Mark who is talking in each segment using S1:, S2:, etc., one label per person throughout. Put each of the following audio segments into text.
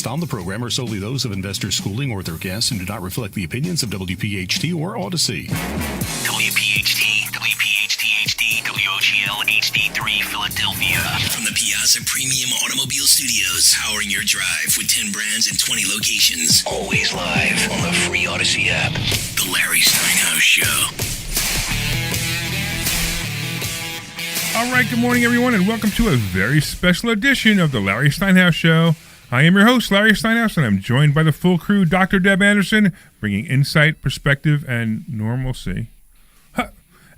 S1: On the program are solely those of Investors Schooling or their guests and do not reflect the opinions of WPHT or Odyssey.
S2: WPHT, WPHT-HD, WOGL HD3 Philadelphia. From the Piazza Premium Automobile Studios, powering your drive with 10 brands and 20 locations. Always live on the free Odyssey app. The Larry Steinhouse Show.
S3: All right, good morning, everyone, and welcome to a very special edition of the Larry Steinhouse Show. I am your host, Larry Steinhouse, and I'm joined by the full crew, Dr. Deb Anderson, bringing insight, perspective, and normalcy.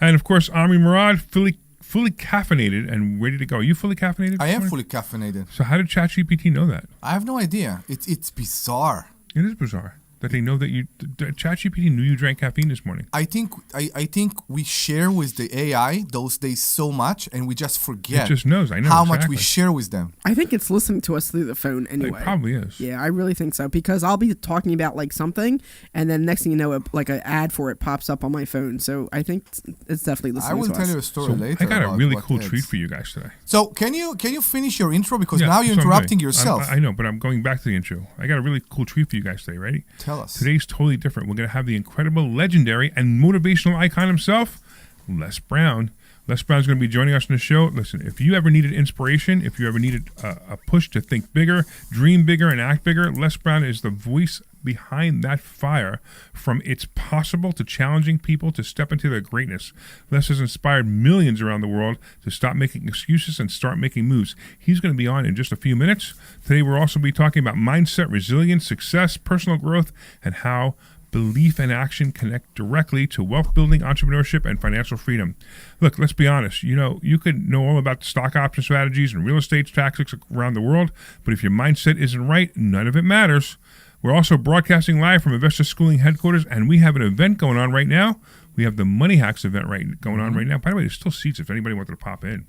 S3: And, of course, Omri Morad, fully caffeinated and ready to go. Are you fully caffeinated?
S4: I am fully caffeinated.
S3: So how did ChatGPT know that?
S4: I have no idea. It's bizarre.
S3: It is bizarre that they know that ChatGPT knew you drank caffeine this morning.
S4: I think we share with the AI those days so much, and we just forget.
S3: It just knows. I know
S4: how
S3: exactly.
S4: much we share with them.
S5: I think it's listening to us through the phone anyway.
S3: It probably is.
S5: Yeah, I really think so, because I'll be talking about like something, and then next thing you know, like an ad for it pops up on my phone. So I think it's definitely listening to us.
S4: I will tell you a story later.
S3: I got a really cool treat for you guys today.
S4: So can you finish your intro, because now you're interrupting yourself.
S3: I know, but I'm going back to the intro. I got a really cool treat for you guys today. Ready?
S4: Tell us.
S3: Today's totally different. We're going to have the incredible, legendary, and motivational icon himself, Les Brown. Les Brown's going to be joining us on the show. Listen, if you ever needed inspiration, if you ever needed a push to think bigger, dream bigger, and act bigger, Les Brown is the voice behind that fire. From it's possible to challenging people to step into their greatness. Les has inspired millions around the world to stop making excuses and start making moves. He's going to be on in just a few minutes. Today we'll also be talking about mindset, resilience, success, personal growth, and how belief and action connect directly to wealth building, entrepreneurship, and financial freedom. Look, let's be honest. You could know all about the stock option strategies and real estate tactics around the world, but if your mindset isn't right, none of it matters. We're also broadcasting live from Investors Schooling headquarters, and we have an event going on right now. We have the Money Hacks event going on right now. By the way, there's still seats if anybody wanted to pop in.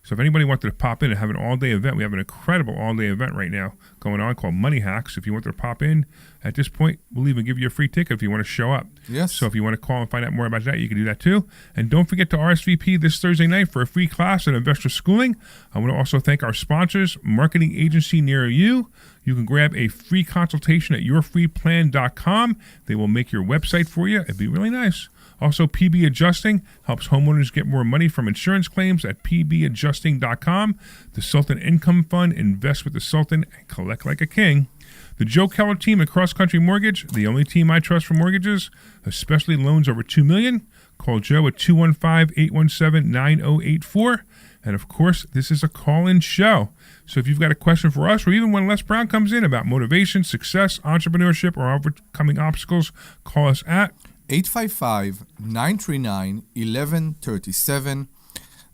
S3: So if anybody wanted to pop in and have an all-day event, we have an incredible all-day event right now going on called Money Hacks. If you wanted to pop in, at this point, we'll even give you a free ticket if you want to show up.
S4: Yes.
S3: So if you want to call and find out more about that, you can do that too. And don't forget to RSVP this Thursday night for a free class at Investor Schooling. I want to also thank our sponsors, marketing agency near you. You can grab a free consultation at yourfreeplan.com. They will make your website for you. It'd be really nice. Also, PB Adjusting helps homeowners get more money from insurance claims at pbadjusting.com. The Sultan Income Fund, invest with the Sultan and collect like a king. The Joe Keller team at Cross Country Mortgage, the only team I trust for mortgages, especially loans over $2 million. Call Joe at 215-817-9084. And of course, this is a call-in show. So if you've got a question for us, or even when Les Brown comes in about motivation, success, entrepreneurship, or overcoming obstacles, call us at
S4: 855-939-1137.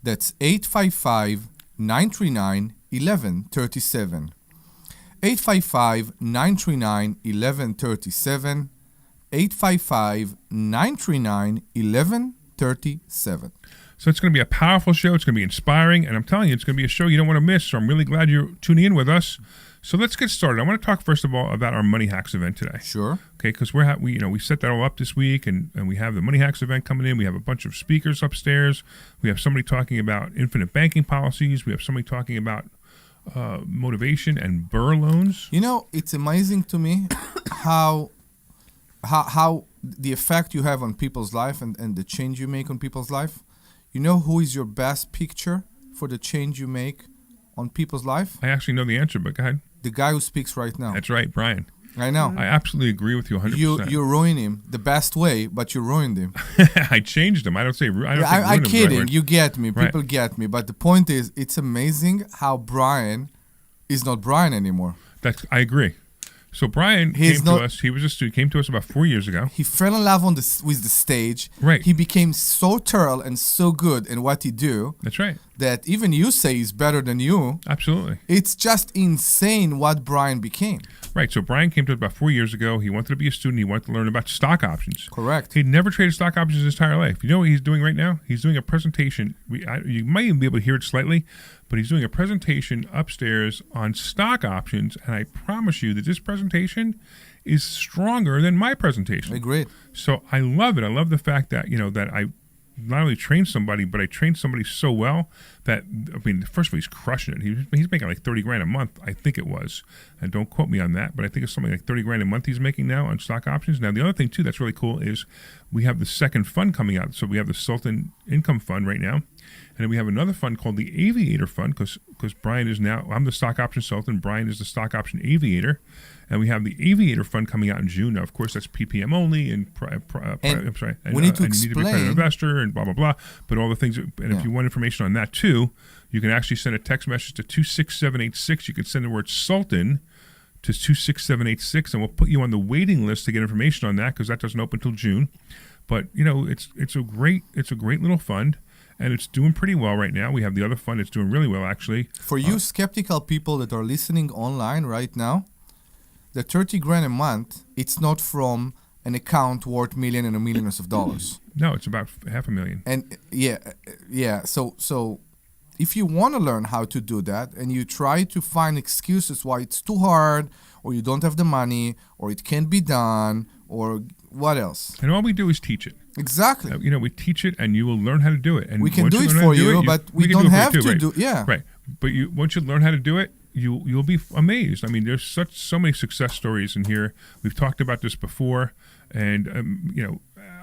S4: That's 855-939-1137. 855-939-1137. 855-939-1137.
S3: So it's going to be a powerful show. It's going to be inspiring. And I'm telling you, it's going to be a show you don't want to miss. So I'm really glad you're tuning in with us. So let's get started. I want to talk, first of all, about our Money Hacks event today.
S4: Sure.
S3: Okay, because we set that all up this week, and we have the Money Hacks event coming in. We have a bunch of speakers upstairs. We have somebody talking about infinite banking policies. We have somebody talking about motivation and Burr loans.
S4: It's amazing to me how the effect you have on people's life and the change you make on people's life. You know who is your best picture for the change you make on people's life?
S3: I actually know the answer, but go ahead.
S4: The guy who speaks right now.
S3: That's right, Brian.
S4: I know.
S3: I absolutely agree with you 100%.
S4: You ruined him the best way, but you ruined him.
S3: I changed him. I'm
S4: kidding.
S3: Right.
S4: You get me.
S3: Right.
S4: People get me. But the point is, it's amazing how Brian is not Brian anymore.
S3: I agree. So Brian came to us. He was a student. Came to us about 4 years ago.
S4: He fell in love with the stage.
S3: Right.
S4: He became so thorough and so good in what he do.
S3: That's right.
S4: That even you say he's better than you.
S3: Absolutely.
S4: It's just insane what Brian became.
S3: Right. So Brian came to us about 4 years ago. He wanted to be a student. He wanted to learn about stock options.
S4: Correct.
S3: He'd never traded stock options his entire life. You know what he's doing right now? He's doing a presentation. You might even be able to hear it slightly, but he's doing a presentation upstairs on stock options. And I promise you that this presentation is stronger than my presentation.
S4: Agreed.
S3: So I love it. I love the fact that, that not only trained somebody, but I trained somebody so well that, I mean, first of all, he's crushing it. He's making like 30 grand a month, I think it was. And don't quote me on that, but I think it's something like 30 grand a month he's making now on stock options. Now, the other thing too that's really cool is we have the second fund coming out. So we have the Sultan Income Fund right now. And then we have another fund called the Aviator Fund because Brian is now, I'm the stock option Sultan, Brian is the stock option Aviator. And we have the Aviator Fund coming out in June. Now, of course, that's PPM only, and I'm sorry, and,
S4: we need to
S3: and you need to be a accredited investor, and blah blah blah. But all the things, if you want information on that too, you can actually send a text message to 26786. You can send the word Sultan to 26786, and we'll put you on the waiting list to get information on that because that doesn't open until June. But it's a great little fund. And it's doing pretty well right now. We have the other fund that's doing really well, actually.
S4: For you skeptical people that are listening online right now, the 30 grand a month, it's not from an account worth millions and millions of dollars.
S3: No, it's about $500,000.
S4: And yeah. So if you want to learn how to do that and you try to find excuses why it's too hard or you don't have the money or it can't be done or what else?
S3: And all we do is teach it.
S4: Exactly.
S3: We teach it, and you will learn how to do it. And
S4: we can
S3: once
S4: do it
S3: learn how
S4: for
S3: to do
S4: you,
S3: it,
S4: but we
S3: can
S4: don't
S3: do it
S4: have
S3: for you
S4: to
S3: too,
S4: do. Yeah.
S3: Right. But once you learn how to do it, you'll be amazed. I mean, there's so many success stories in here. We've talked about this before, and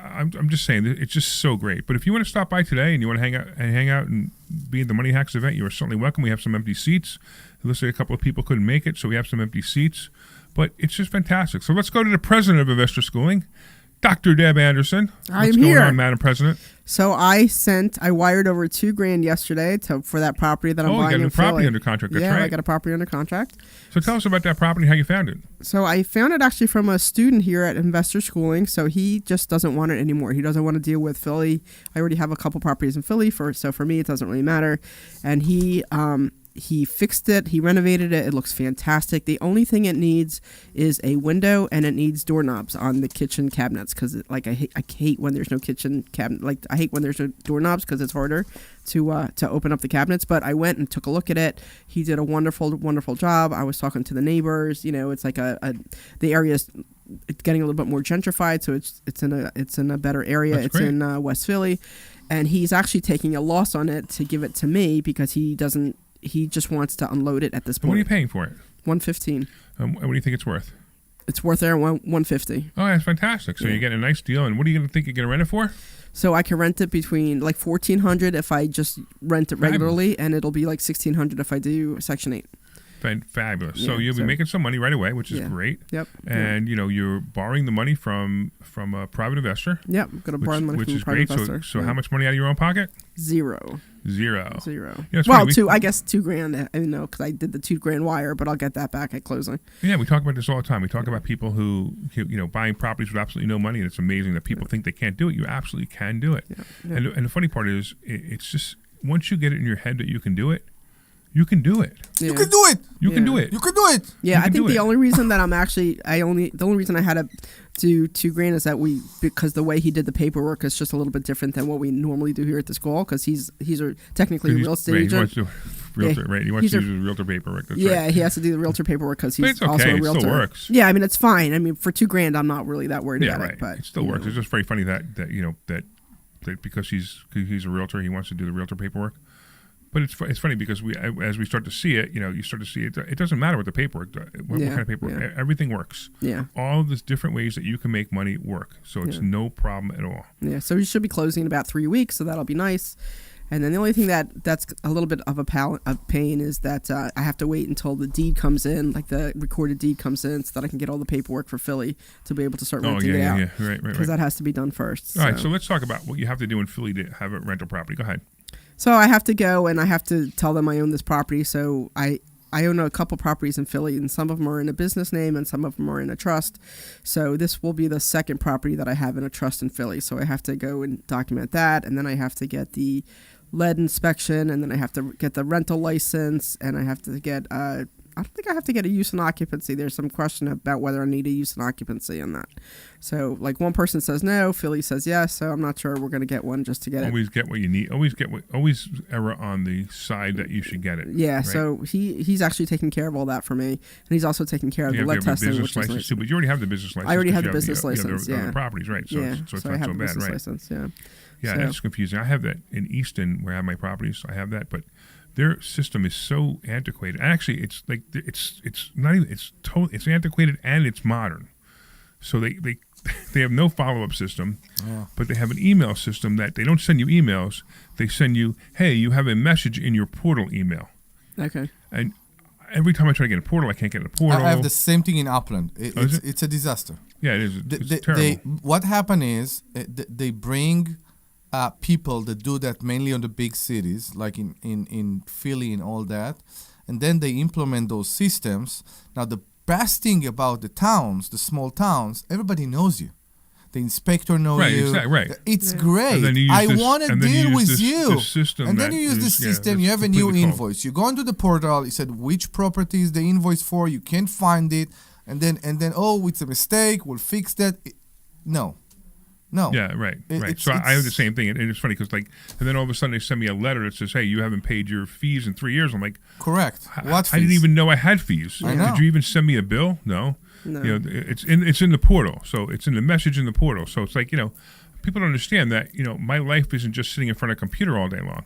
S3: I'm just saying it's just so great. But if you want to stop by today and you want to hang out and be at the Money Hacks event, you are certainly welcome. We have some empty seats. It looks like a couple of people couldn't make it, so we have some empty seats. But it's just fantastic. So let's go to the president of Investor Schooling, Dr. Deb Anderson.
S5: I'm
S3: What's
S5: here.
S3: going on, Madam President?
S5: So I wired over $2,000 yesterday for that property that I'm buying
S3: you got
S5: in
S3: a property
S5: Philly.
S3: under contract. That's
S5: yeah,
S3: right.
S5: I got a property under contract.
S3: So tell us about that property, how you found it.
S5: So I found it actually from a student here at Investor Schooling. So he just doesn't want it anymore. He doesn't want to deal with Philly. I already have a couple properties in Philly, so for me it doesn't really matter. And he fixed it. He renovated it. It looks fantastic. The only thing it needs is a window, and it needs doorknobs on the kitchen cabinets because, I hate when there's no kitchen cabinet. Like, I hate when there's no doorknobs because it's harder to open up the cabinets. But I went and took a look at it. He did a wonderful, wonderful job. I was talking to the neighbors. It's like the area is getting a little bit more gentrified, so it's in a better area.
S3: That's
S5: it's
S3: great.
S5: in West Philly, and he's actually taking a loss on it to give it to me because he just wants to unload it at this
S3: And
S5: point.
S3: what are you paying for it?
S5: $115.
S3: What do you think it's worth?
S5: It's worth there $150.
S3: Oh, that's fantastic. So you're getting a nice deal. And what are you going to think you're going to rent it for?
S5: So I can rent it between like $1,400 if I just rent it regularly, and it'll be like $1,600 if I do Section 8.
S3: Fabulous. So
S5: Yeah,
S3: you'll be making some money right away, which is great.
S5: Yep.
S3: And you're borrowing the money from a private investor.
S5: Yep. I'm gonna borrow the money
S3: which
S5: from a
S3: is
S5: private
S3: great.
S5: investor.
S3: So how much money out of your own pocket?
S5: Zero.
S3: Zero.
S5: Well,
S3: funny.
S5: I guess $2,000. I know because I did the $2,000 wire, but I'll get that back at closing.
S3: Yeah, we talk about this all the time. We talk about people who buying properties with absolutely no money, and it's amazing that people think they can't do it. You absolutely can do it.
S5: Yeah.
S3: And the funny part is, it's just once you get it in your head that you can do it, you can do it.
S5: Yeah.
S4: You can do it.
S3: You can do it.
S4: You can do it.
S5: Yeah,
S3: You
S5: I
S3: can
S5: think
S3: do
S5: the
S3: it.
S5: only reason that the only reason I had to do $2,000 is that because the way he did the paperwork is just a little bit different than what we normally do here at the school because he's technically a real estate
S3: He
S5: agent.
S3: wants to realtor, right? He wants to use realtor paperwork. That's right.
S5: He has to do the realtor paperwork because
S3: But
S5: he's
S3: it's okay.
S5: also a
S3: It
S5: realtor.
S3: still works.
S5: Yeah, I mean it's fine. I mean for $2,000, I'm not really that worried
S3: Yeah,
S5: about
S3: right.
S5: it. But
S3: It still works. It's just very funny that because he's a realtor, he wants to do the realtor paperwork. But it's funny because as we start to see it, you start to see it. It doesn't matter what the paperwork does, what kind of paperwork.
S5: Yeah.
S3: Everything works.
S5: Yeah.
S3: All of these different ways that you can make money work. So it's no problem at all.
S5: Yeah, so we should be closing in about 3 weeks, so that'll be nice. And then the only thing that's a little bit of a pain is that I have to wait until the deed comes in, like the recorded deed comes in, so that I can get all the paperwork for Philly to be able to start renting it out.
S3: Right.
S5: Because that has to be done first.
S3: All right, so let's talk about what you have to do in Philly to have a rental property. Go ahead.
S5: So I have to go and I have to tell them I own this property. So I own a couple properties in Philly, and some of them are in a business name and some of them are in a trust. So this will be the second property that I have in a trust in Philly. So I have to go and document that, and then I have to get the lead inspection, and then I have to get the rental license, and I have to get I don't think I have to get a use and occupancy. There's some question about whether I need a use and occupancy in that. So, like, one person says no, Philly says yes, so I'm not sure we're going to get one just to get
S3: Always get what you need. Always err on the side that you should get it.
S5: Yeah,
S3: right?
S5: so he's actually taking care of all that for me, and he's also taking care of the lead testing,
S3: business
S5: which is
S3: license
S5: nice.
S3: too, but you already have the business license.
S5: I already have the
S3: because
S5: business
S3: you have
S5: license,
S3: the
S5: yeah.
S3: properties, right? So
S5: Yeah,
S3: it's
S5: so I
S3: not
S5: have
S3: so
S5: the
S3: bad,
S5: business
S3: right?
S5: license, yeah.
S3: Yeah,
S5: So-
S3: that's confusing. I have that in Easton where I have my properties. I have that, but their system is so antiquated. Actually, it's like it's not even it's antiquated and it's modern. So they they have no follow-up system, but they have an email system that they don't send you emails. They send you, hey, you have a message in your portal email.
S5: Okay.
S3: And every time I try to get a portal, I can't get a portal.
S4: I have the same thing in Upland.
S3: is it?
S4: It's a disaster.
S3: Yeah, it is. It's terrible.
S4: What happened is they bring people that do that mainly on the big cities, like in Philly and all that, and then they implement those systems. Now, the best thing about the towns, the small towns, everybody knows you. The inspector knows
S3: Right,
S4: you.
S3: exactly, right.
S4: It's great.
S3: And then you use
S4: I
S3: this-
S4: want to
S3: and then you
S4: deal
S3: use
S4: with
S3: this-
S4: you.
S3: this system
S4: and then
S3: that
S4: you use the
S3: is- yeah,
S4: system.
S3: that's
S4: You have a new
S3: completely false.
S4: invoice. You go into the portal. You said which property is the invoice for. You can't find it, and then oh, it's a mistake. We'll fix that. No.
S3: Yeah, right,
S4: It-
S3: right.
S4: it's-
S3: So I have the
S4: it's-
S3: same thing, and it's funny because and then all of a sudden they send me a letter that says, "Hey, you haven't paid your fees in 3 years." I'm like,
S4: Correct. What
S3: I didn't
S4: fees?
S3: even know I had fees.
S4: I know.
S3: Did you even send me a bill? No.
S5: No.
S3: You know, it's in the portal, so it's in the message in the portal. So it's like, people don't understand that my life isn't just sitting in front of a computer all day long.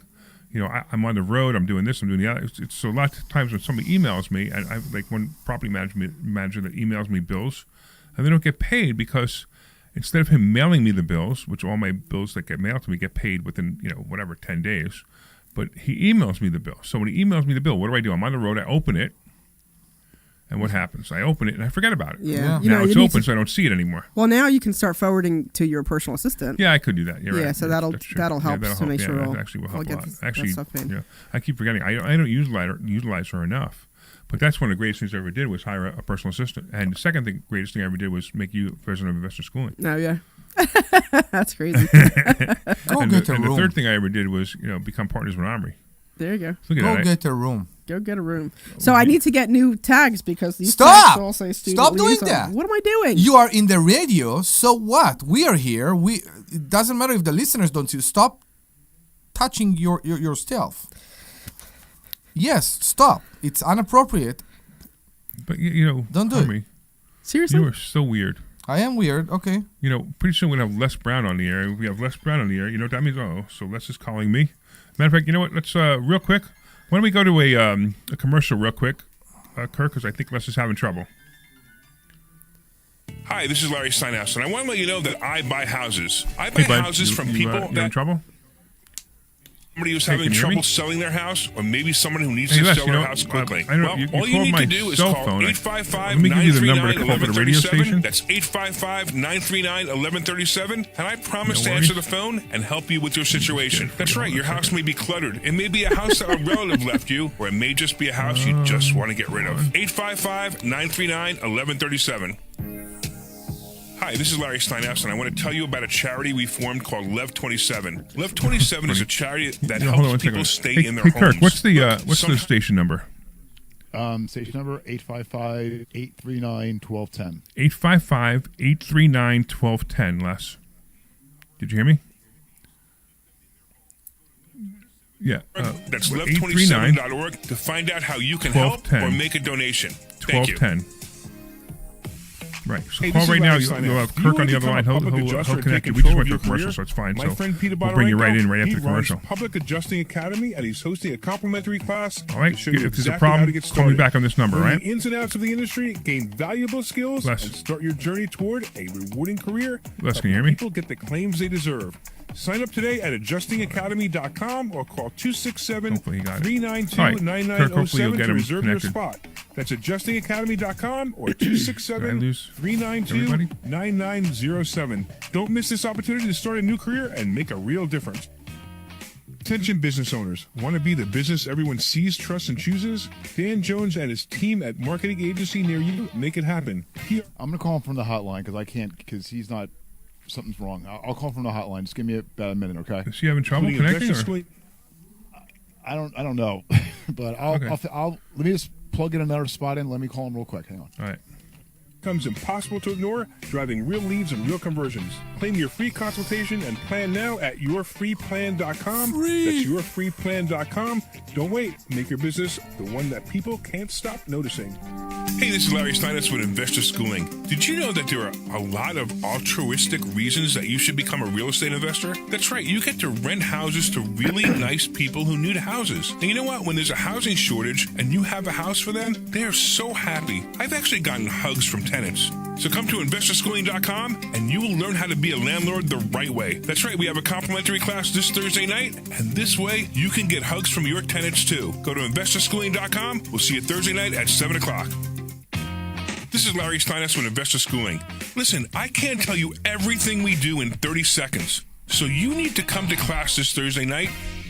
S3: I'm on the road. I'm doing this. I'm doing the other. It's so a lot of times when somebody emails me, and I have like one property manager that emails me bills, and they don't get paid because instead of him mailing me the bills, which all my bills that get mailed to me get paid within 10 days, but he emails me the bill. So when he emails me the bill, what do? I'm on the road. I open it. And what happens? I open it and I forget about it.
S5: Yeah.
S3: Now it's open, so I don't see it anymore.
S5: Well, now you can start forwarding to your personal assistant.
S3: Yeah, I could do that. You're
S5: Yeah,
S3: right.
S5: so
S3: That's true.
S5: that'll help to make sure
S3: that
S5: we'll-
S3: actually will
S5: we'll
S3: help a
S5: get
S3: lot.
S5: that
S3: Actually,
S5: stuff in.
S3: I keep forgetting. I don't utilize her enough. But that's one of the greatest things I ever did was hire a personal assistant. And the second greatest thing I ever did was make you president of Investor Schooling.
S5: Oh, yeah. That's crazy.
S4: Go
S3: and
S4: get
S3: the
S4: a room.
S3: third thing I ever did was become partners with Omri.
S5: There you go.
S3: Look at
S4: Go
S3: that.
S4: get a room.
S5: Go get a room. So I need to get new tags because these
S4: Stop!
S5: tags all say student
S4: Stop doing
S5: liaison.
S4: that.
S5: What am I doing?
S4: You are in the radio, so what? We are here. It doesn't matter if the listeners don't see you. Stop touching your stuff. Yes, stop. It's inappropriate.
S3: But
S4: Don't do it.
S3: Omri,
S5: Seriously?
S3: you are so weird.
S4: I am weird. Okay.
S3: Pretty soon we're going to have Les Brown on the air. If we have Les Brown on the air, you know what that means? So Les is calling me. Matter of fact, you know what? Let's, real quick, why don't we go to a commercial real quick, Kirk, because I think Les is having trouble. Hi, this is Larry Steinhouse, and I want to let you know that I buy houses. I buy houses from people
S5: uh,
S3: that... You in trouble? Somebody who's having
S6: can you hear
S3: trouble
S6: me?
S3: selling their house, or maybe someone who needs
S6: Hey,
S3: to
S6: Les,
S3: sell
S6: you
S3: their
S6: know,
S3: house quickly.
S6: I know
S3: Well,
S6: you
S3: all you
S6: called
S3: need
S6: my
S3: to do is
S6: cell
S3: call
S6: phone.
S3: 855
S6: Let me give you the number to call for the radio
S3: 939
S6: station.
S3: That's 855 939 1137, and I promise
S6: No
S3: to
S6: worries.
S3: answer the phone and help you with your situation. That's right, your house may be cluttered. It may be a house that a relative left you, or it may just be a house you just want to get rid of. 855 939 1137. Hi, this is Larry Steinhouse, and I want to tell you about a charity we formed called Lev 27. Lev 27 is a charity that
S6: Hold on one
S3: helps people
S6: second.
S3: stay in their
S6: Hey,
S3: homes.
S6: Kirk, what's the
S3: Some-
S6: station number?
S7: Station number 855-839-1210.
S3: 855-839-1210, Les. Did you hear me? Yeah.
S6: That's
S3: 839-1210. to find out how you can help
S6: 1210.
S3: or make a donation. Thank you.
S6: 1210. Right. So
S3: Hey,
S6: call
S3: this is
S6: right now.
S3: Larry
S6: You'll
S3: Steinhouse.
S6: have
S3: Do you
S6: Kirk on
S3: want
S6: the
S3: to
S6: other line.
S3: become a
S6: He'll
S3: public adjuster and
S6: connect
S3: take
S6: you. We just
S3: control
S6: went
S3: of
S6: to a
S3: your
S6: commercial,
S3: career?
S6: so it's fine.
S3: My
S6: So
S3: friend Peter
S6: we'll bring you right in right
S3: He
S6: after the
S3: runs
S6: commercial.
S3: Public Adjusting Academy, and he's hosting a complimentary class.
S6: All right.
S3: to show you
S6: If there's a
S3: exactly how to
S6: problem,
S3: get
S6: call me
S3: started.
S6: back on this number,
S3: Learn
S6: right?
S3: the ins and outs of the industry, gain valuable skills,
S6: Les.
S3: and start your journey toward a rewarding career.
S6: Les, can
S3: helping
S6: you hear me?
S3: People get the claims they deserve. Sign up today at adjustingacademy.com or call
S6: Hopefully he got it.
S3: 267-392-9907
S6: All right, Kirk, hopefully you'll get
S3: to
S6: him
S3: reserve your
S6: connected.
S3: spot. That's adjustingacademy.com or
S6: Did I lose everybody?
S3: 267-392-9907. Don't miss this opportunity to start a new career and make a real difference. Attention business owners. Want to be the business everyone sees, trusts, and chooses? Dan Jones and his team at Marketing Agency near you make it happen.
S7: I'm going to call him from the hotline because I can't, because he's not, something's wrong. I'll call from the hotline. Just give me about a minute, okay?
S6: Is he having trouble
S3: Including
S6: connecting?
S3: investor
S6: Or?
S3: school-
S7: I don't know, but
S6: Okay.
S7: I'll let me just plug in another spot in. Let me call him real quick. Hang on.
S6: All right.
S3: Becomes impossible to ignore, driving real leads and real conversions. Claim your free consultation and plan now at yourfreeplan.com. That's yourfreeplan.com. Don't wait. Make your business the one that people can't stop noticing. Hey, this is Larry Steinhouse with Investor Schooling. Did you know that there are a lot of altruistic reasons that you should become a real estate investor? That's right, you get to rent houses to really nice people who need houses. And you know what? When there's a housing shortage and you have a house for them, they are so happy. I've actually gotten hugs from tenants. So come to investorschooling.com and you will learn how to be a landlord the right way. That's right, we have a complimentary class this Thursday night, and this way you can get hugs from your tenants too. Go to investorschooling.com. We'll see you Thursday night at 7 o'clock. This is Larry Steinhouse with Investor Schooling. Listen, I can't tell you everything we do in 30 seconds. So you need to come to class this Thursday night,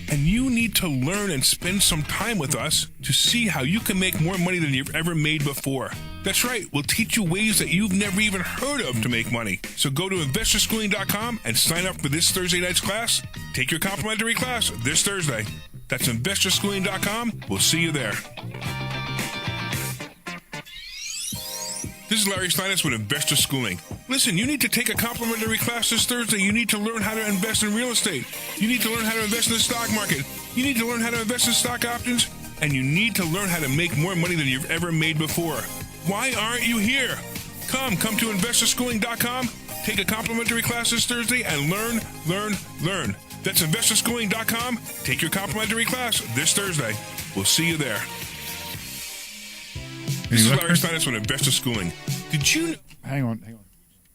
S3: and you need to learn and spend some time with us to see how you can make more money than you've ever made before. That's right, we'll teach you ways that you've never even heard of to make money. So go to investorschooling.com and sign up for this Thursday night's class. Take your complimentary class this Thursday. That's investorschooling.com. We'll see you there. This is Larry Steinhouse with Investor Schooling. Listen, you need to take a complimentary class this Thursday. You need to learn how to invest in real estate. You need to learn how to invest in the stock market. You need to learn how to invest in stock options. And you need to learn how to make more money than you've ever made before. Why aren't you here? Come to investorschooling.com. Take a complimentary class this Thursday and learn. That's investorschooling.com. Take your complimentary class this Thursday. We'll see you there. This is Larry Steinhouse with Investor Schooling. Did you know
S7: Hang on.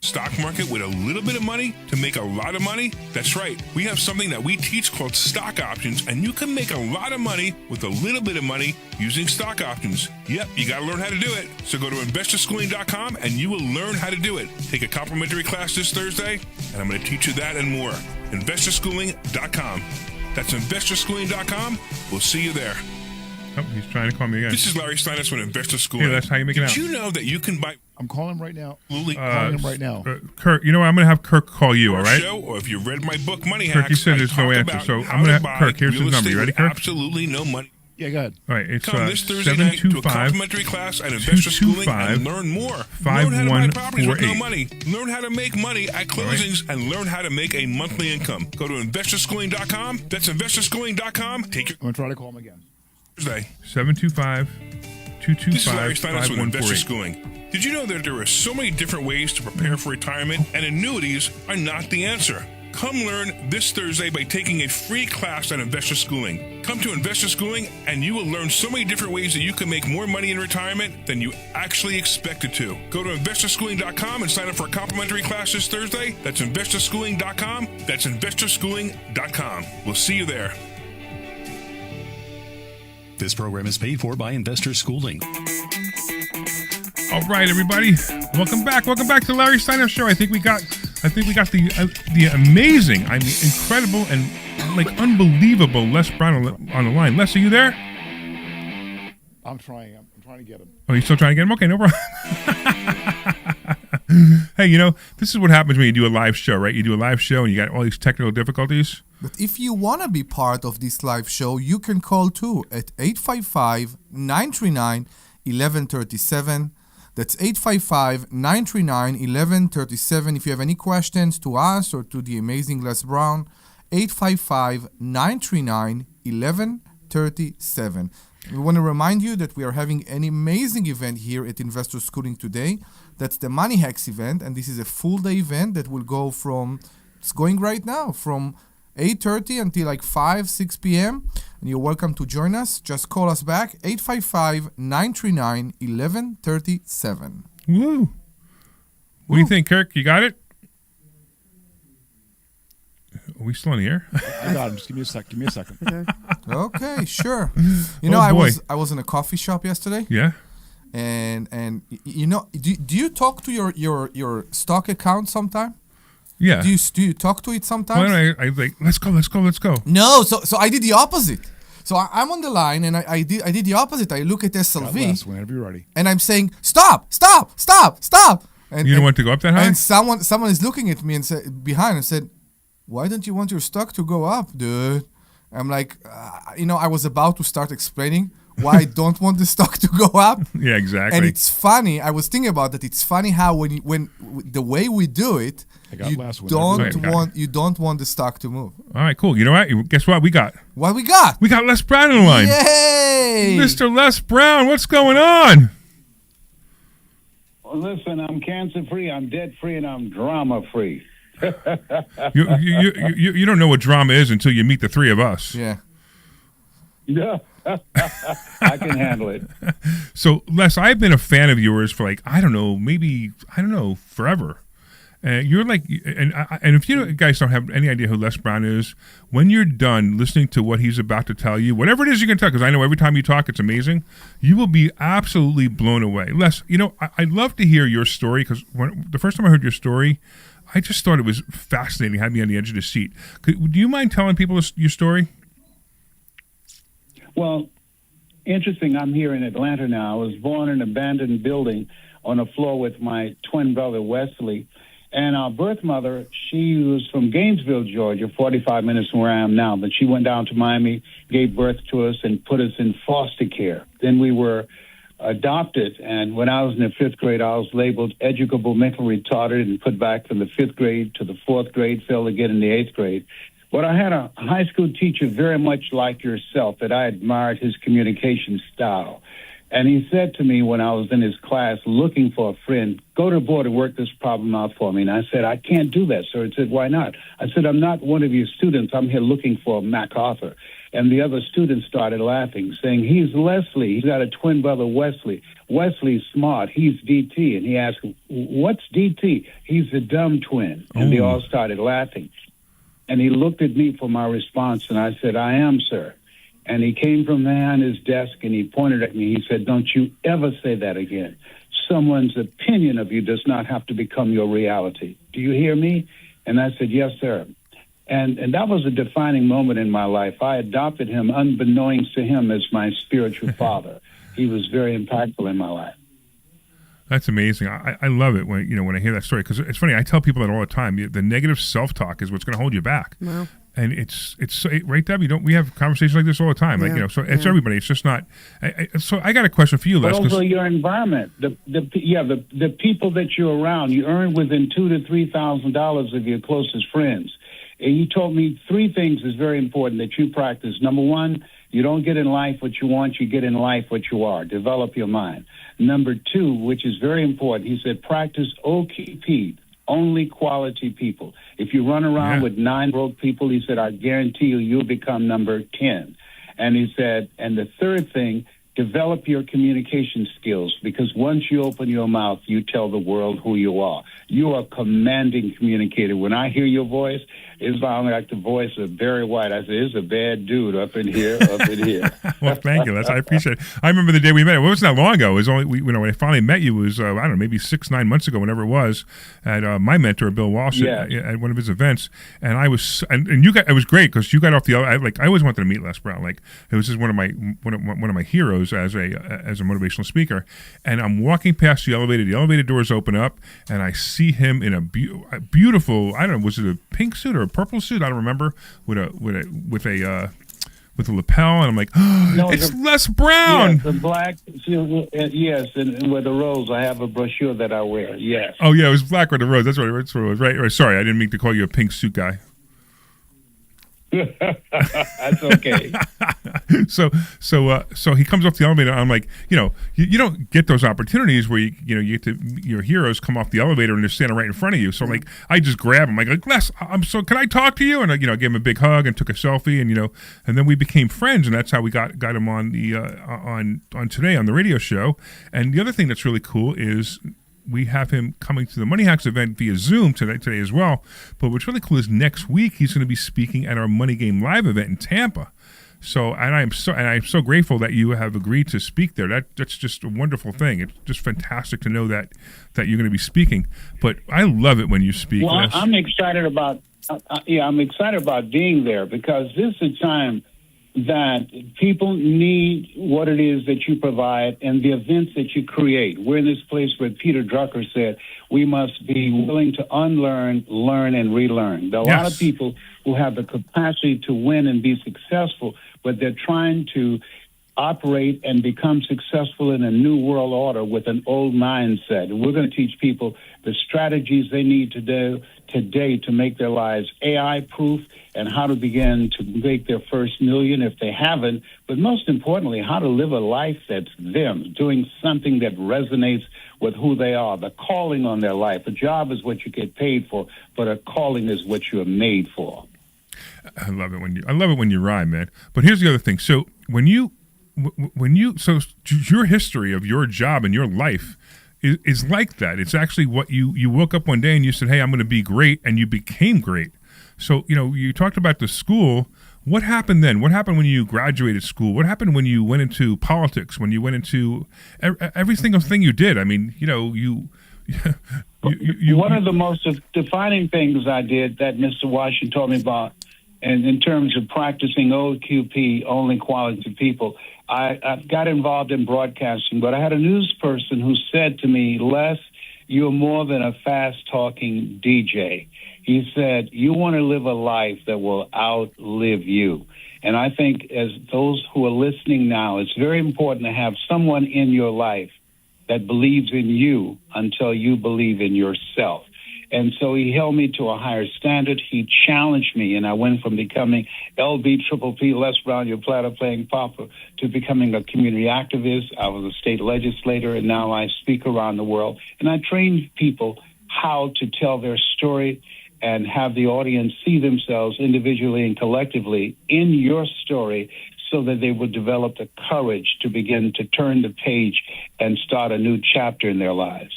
S3: stock market with a little bit of money to make a lot of money? That's right. We have something that we teach called stock options, and you can make a lot of money with a little bit of money using stock options. Yep, you got to learn how to do it. So go to investorschooling.com and you will learn how to do it. Take a complimentary class this Thursday, and I'm going to teach you that and more. Investorschooling.com. That's investorschooling.com. We'll see you there.
S6: Oh, he's trying to call me again.
S3: This is Larry Steinhouse with Investor Schooling.
S6: Yeah, that's how you make it out.
S3: Did you know that you can buy
S7: I'm calling him right now.
S3: absolutely
S7: Calling him right now.
S6: Kirk, you know what? I'm going to have Kirk call you, all
S3: our
S6: right?
S3: show, or if you read my book, Money
S6: Kirk,
S3: Hacks,
S6: you said
S3: I
S6: there's no
S3: talk
S6: answer,
S3: about
S6: so
S3: how
S6: I'm going
S3: to
S6: to
S3: buy
S6: Kirk, here's
S3: real
S6: his number.
S3: estate
S6: You ready,
S3: with
S6: Kirk?
S3: absolutely no money.
S7: Yeah, go ahead.
S6: All right, it's
S3: Come this Thursday night to a
S6: 725
S3: complimentary class at Investor Schooling and learn more. Learn how to buy properties with no
S6: 5148.
S3: money. Learn how to make money at closings and learn how to make a monthly income. Go to investorschooling.com. That's investorschooling.com. Take your
S7: I'm going to try to call him again.
S3: Thursday.
S6: 725-225-5148.
S3: This is Larry Steinhouse with Investor Schooling. Did you know that there are so many different ways to prepare for retirement, and annuities are not the answer? Come learn this Thursday by taking a free class at Investor Schooling. Come to Investor Schooling and you will learn so many different ways that you can make more money in retirement than you actually expected to. Go to investorschooling.com and sign up for a complimentary class this Thursday. That's investorschooling.com. That's investorschooling.com. We'll see you there.
S1: This program is paid for by Investor Schooling.
S6: All right, everybody, welcome back. Welcome back to the Larry Steinhouse Show. I think we got the amazing, incredible, and like unbelievable Les Brown on the line. Les, are you there?
S7: I'm trying to get him.
S6: Oh, you still trying to get him? Okay, no problem. Hey, you know, this is what happens when you do a live show, right? You do a live show and you got all these technical difficulties.
S4: But if you want to be part of this live show, you can call too at 855-939-1137. That's 855-939-1137. If you have any questions to us or to the amazing Les Brown, 855-939-1137. We want to remind you that we are having an amazing event here at Investor Schooling today. That's the Money Hacks event, and this is a full-day event that will go it's going right now, from 8:30 until like 6 p.m. And you're welcome to join us. Just call us back, 855-939-1137.
S6: Woo. What do you think, Kirk? You got it? Are we still in the air?
S7: I got him. Just give me a second.
S4: Okay, sure. You
S6: Oh,
S4: know,
S6: boy.
S4: I was in a coffee shop yesterday,
S6: Yeah.
S4: and you know, do you talk to your stock account sometime?
S6: Yeah.
S4: Do you talk to it sometimes?
S6: Why don't I like, let's go.
S4: No, so I did the opposite. So I'm on the line, and I did the opposite. I look at
S7: Got
S4: SLV,
S7: last whenever you're ready.
S4: and I'm saying, stop. And,
S6: You don't want to go up that high?
S4: And someone is looking at me and said, why don't you want your stock to go up, dude? I'm like, I was about to start explaining why I don't want the stock to go up.
S6: Yeah, exactly.
S4: And it's funny. I was thinking about that. It's funny how when the way we do it,
S7: I got
S4: you
S7: last one.
S4: don't want the stock to move.
S6: All right, cool. You know what? Guess what we got?
S4: What we got?
S6: We got Les Brown on the line.
S4: Yay!
S6: Mr. Les Brown, what's going on?
S8: Listen, I'm cancer-free, I'm debt-free, and I'm drama-free.
S6: You don't know what drama is until you meet the three of us.
S4: Yeah.
S8: Yeah. I can handle it.
S6: So, Les, I've been a fan of yours for forever. You're like, and if you guys don't have any idea who Les Brown is, when you're done listening to what he's about to tell you, whatever it is you're going to tell, because I know every time you talk, it's amazing, you will be absolutely blown away. Les, I'd love to hear your story, because the first time I heard your story, I just thought it was fascinating. It had me on the edge of the seat. Do you mind telling people your story?
S8: Well, interesting. I'm here in Atlanta now. I was born in an abandoned building on a floor with my twin brother, Wesley. And our birth mother, she was from Gainesville, Georgia, 45 minutes from where I am now. But she went down to Miami, gave birth to us, and put us in foster care. Then we were adopted. And when I was in the fifth grade, I was labeled educable mentally retarded and put back from the fifth grade to the fourth grade, failed again in the eighth grade. But I had a high school teacher very much like yourself that I admired his communication style. And he said to me when I was in his class looking for a friend, go to the board and work this problem out for me. And I said, I can't do that, sir. He said, why not? I said, I'm not one of your students. I'm here looking for MacArthur. And the other students started laughing, saying, he's Leslie. He's got a twin brother, Wesley. Wesley's smart. He's DT. And he asked, what's DT? He's the dumb twin. And they all started laughing. And he looked at me for my response, and I said, I am, sir. And he came from behind his desk, and he pointed at me. He said, don't you ever say that again. Someone's opinion of you does not have to become your reality. Do you hear me? And I said, yes, sir. And that was a defining moment in my life. I adopted him unbeknownst to him as my spiritual father. He was very impactful in my life.
S6: That's amazing. I love it when I hear that story, because it's funny. I tell people that all the time. The negative self-talk is what's going to hold you back.
S5: Wow.
S6: And it's right, Debbie. We have conversations like this all the time.
S5: Yeah.
S6: So it's everybody. It's just not. So I got a question for you, Les.
S8: But also your environment, the people that you're around. You earn within $2,000 to $3,000 of your closest friends. And you told me three things is very important that you practice. Number one, you don't get in life what you want, you get in life what you are. Develop your mind. Number two, which is very important, he said, practice OKP, only quality people. If you run around with 9 broke people, he said, I guarantee you'll become number 10. And he said, and the third thing, develop your communication skills, because once you open your mouth, you tell the world who you are. You are a commanding communicator. When I hear your voice, it's like the voice of Barry White. I say, it's a bad dude up in here, up in here.
S6: Well, thank you. I appreciate it. I remember the day we met. It wasn't that long ago. It was only, when I finally met you, it was, I don't know, maybe 6-9 months ago, whenever it was, at my mentor, Bill Walsh, at one of his events. And I was, and you got, it was great because you got off the, I always wanted to meet Les Brown. Like, it was just one of my heroes as a motivational speaker. And I'm walking past the elevator doors open up, and I see him in a beautiful, I don't know, was it a pink suit or a purple suit? I don't remember, with a lapel, and I'm like, oh, it's Les Brown.
S8: Yes, the black, yes, and with the rose. I have a brochure that I wear. Yes.
S6: Oh yeah, it was black with the rose. That's what it was. Right. Sorry, I didn't mean to call you a pink suit guy.
S8: That's okay.
S6: So he comes off the elevator. I'm like, you don't get those opportunities where you get to, your heroes come off the elevator and they're standing right in front of you. So like, I just grab him. Like, Les, can I talk to you? And I gave him a big hug and took a selfie, and then we became friends, and that's how we got him on the on today on the radio show. And the other thing that's really cool is, we have him coming to the Money Hacks event via Zoom today as well. But what's really cool is next week he's going to be speaking at our Money Game Live event in Tampa. So I'm so grateful that you have agreed to speak there. That's just a wonderful thing. It's just fantastic to know that you're going to be speaking. But I love it when you speak.
S8: Well,
S6: Les.
S8: I'm excited about I'm excited about being there, because this is a time that people need what it is that you provide and the events that you create. We're in this place where Peter Drucker said we must be willing to unlearn, learn, and relearn. There are a lot of people who have the capacity to win and be successful, but they're trying to operate and become successful in a new world order with an old mindset. And we're going to teach people the strategies they need to do today to make their lives AI-proof and how to begin to make their first million if they haven't, but most importantly, how to live a life that's them, doing something that resonates with who they are, the calling on their life. A job is what you get paid for, but a calling is what you're made for.
S6: I love it when you rhyme, man. But here's the other thing. So so your history of your job and your life is like that. It's actually what you woke up one day and you said, "Hey, I'm going to be great," and you became great. So you talked about the school. What happened then? What happened when you graduated school? What happened when you went into politics? When you went into every single thing you did? I mean,
S8: One of the most defining things I did that Mr. Washington told me about, and in terms of practicing OQP, only quality people, I got involved in broadcasting, but I had a news person who said to me, "Les, you're more than a fast-talking DJ." He said, "You want to live a life that will outlive you." And I think as those who are listening now, it's very important to have someone in your life that believes in you until you believe in yourself. And so he held me to a higher standard. He challenged me, and I went from becoming LB Triple P, Les Brown, your platter playing papa, to becoming a community activist. I was a state legislator, and now I speak around the world. And I train people how to tell their story and have the audience see themselves individually and collectively in your story so that they would develop the courage to begin to turn the page and start a new chapter in their lives.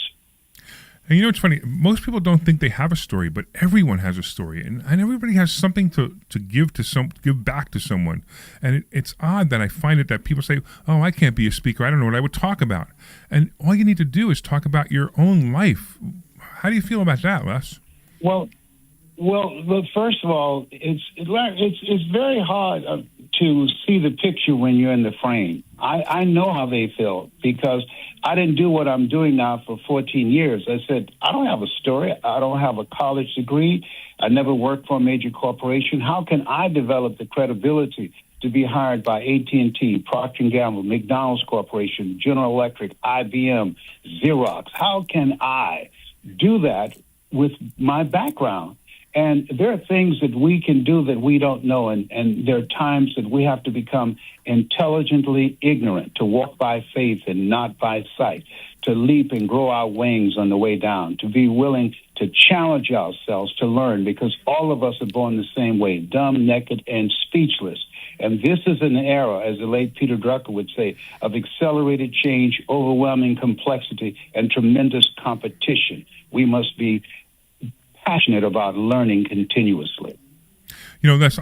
S6: And it's funny, most people don't think they have a story, but everyone has a story, and everybody has something to give back to someone. And it's odd that I find it that people say, "Oh, I can't be a speaker. I don't know what I would talk about." And all you need to do is talk about your own life. How do you feel about that, Les?
S8: Well, first of all, it's very hard to see the picture when you're in the frame. I know how they feel because I didn't do what I'm doing now for 14 years. I said, I don't have a story. I don't have a college degree. I never worked for a major corporation. How can I develop the credibility to be hired by AT&T, Procter & Gamble, McDonald's Corporation, General Electric, IBM, Xerox? How can I do that with my background? And there are things that we can do that we don't know, and there are times that we have to become intelligently ignorant, to walk by faith and not by sight, to leap and grow our wings on the way down, to be willing to challenge ourselves to learn, because all of us are born the same way, dumb, naked, and speechless. And this is an era, as the late Peter Drucker would say, of accelerated change, overwhelming complexity, and tremendous competition. We must be passionate about learning continuously.
S6: Les,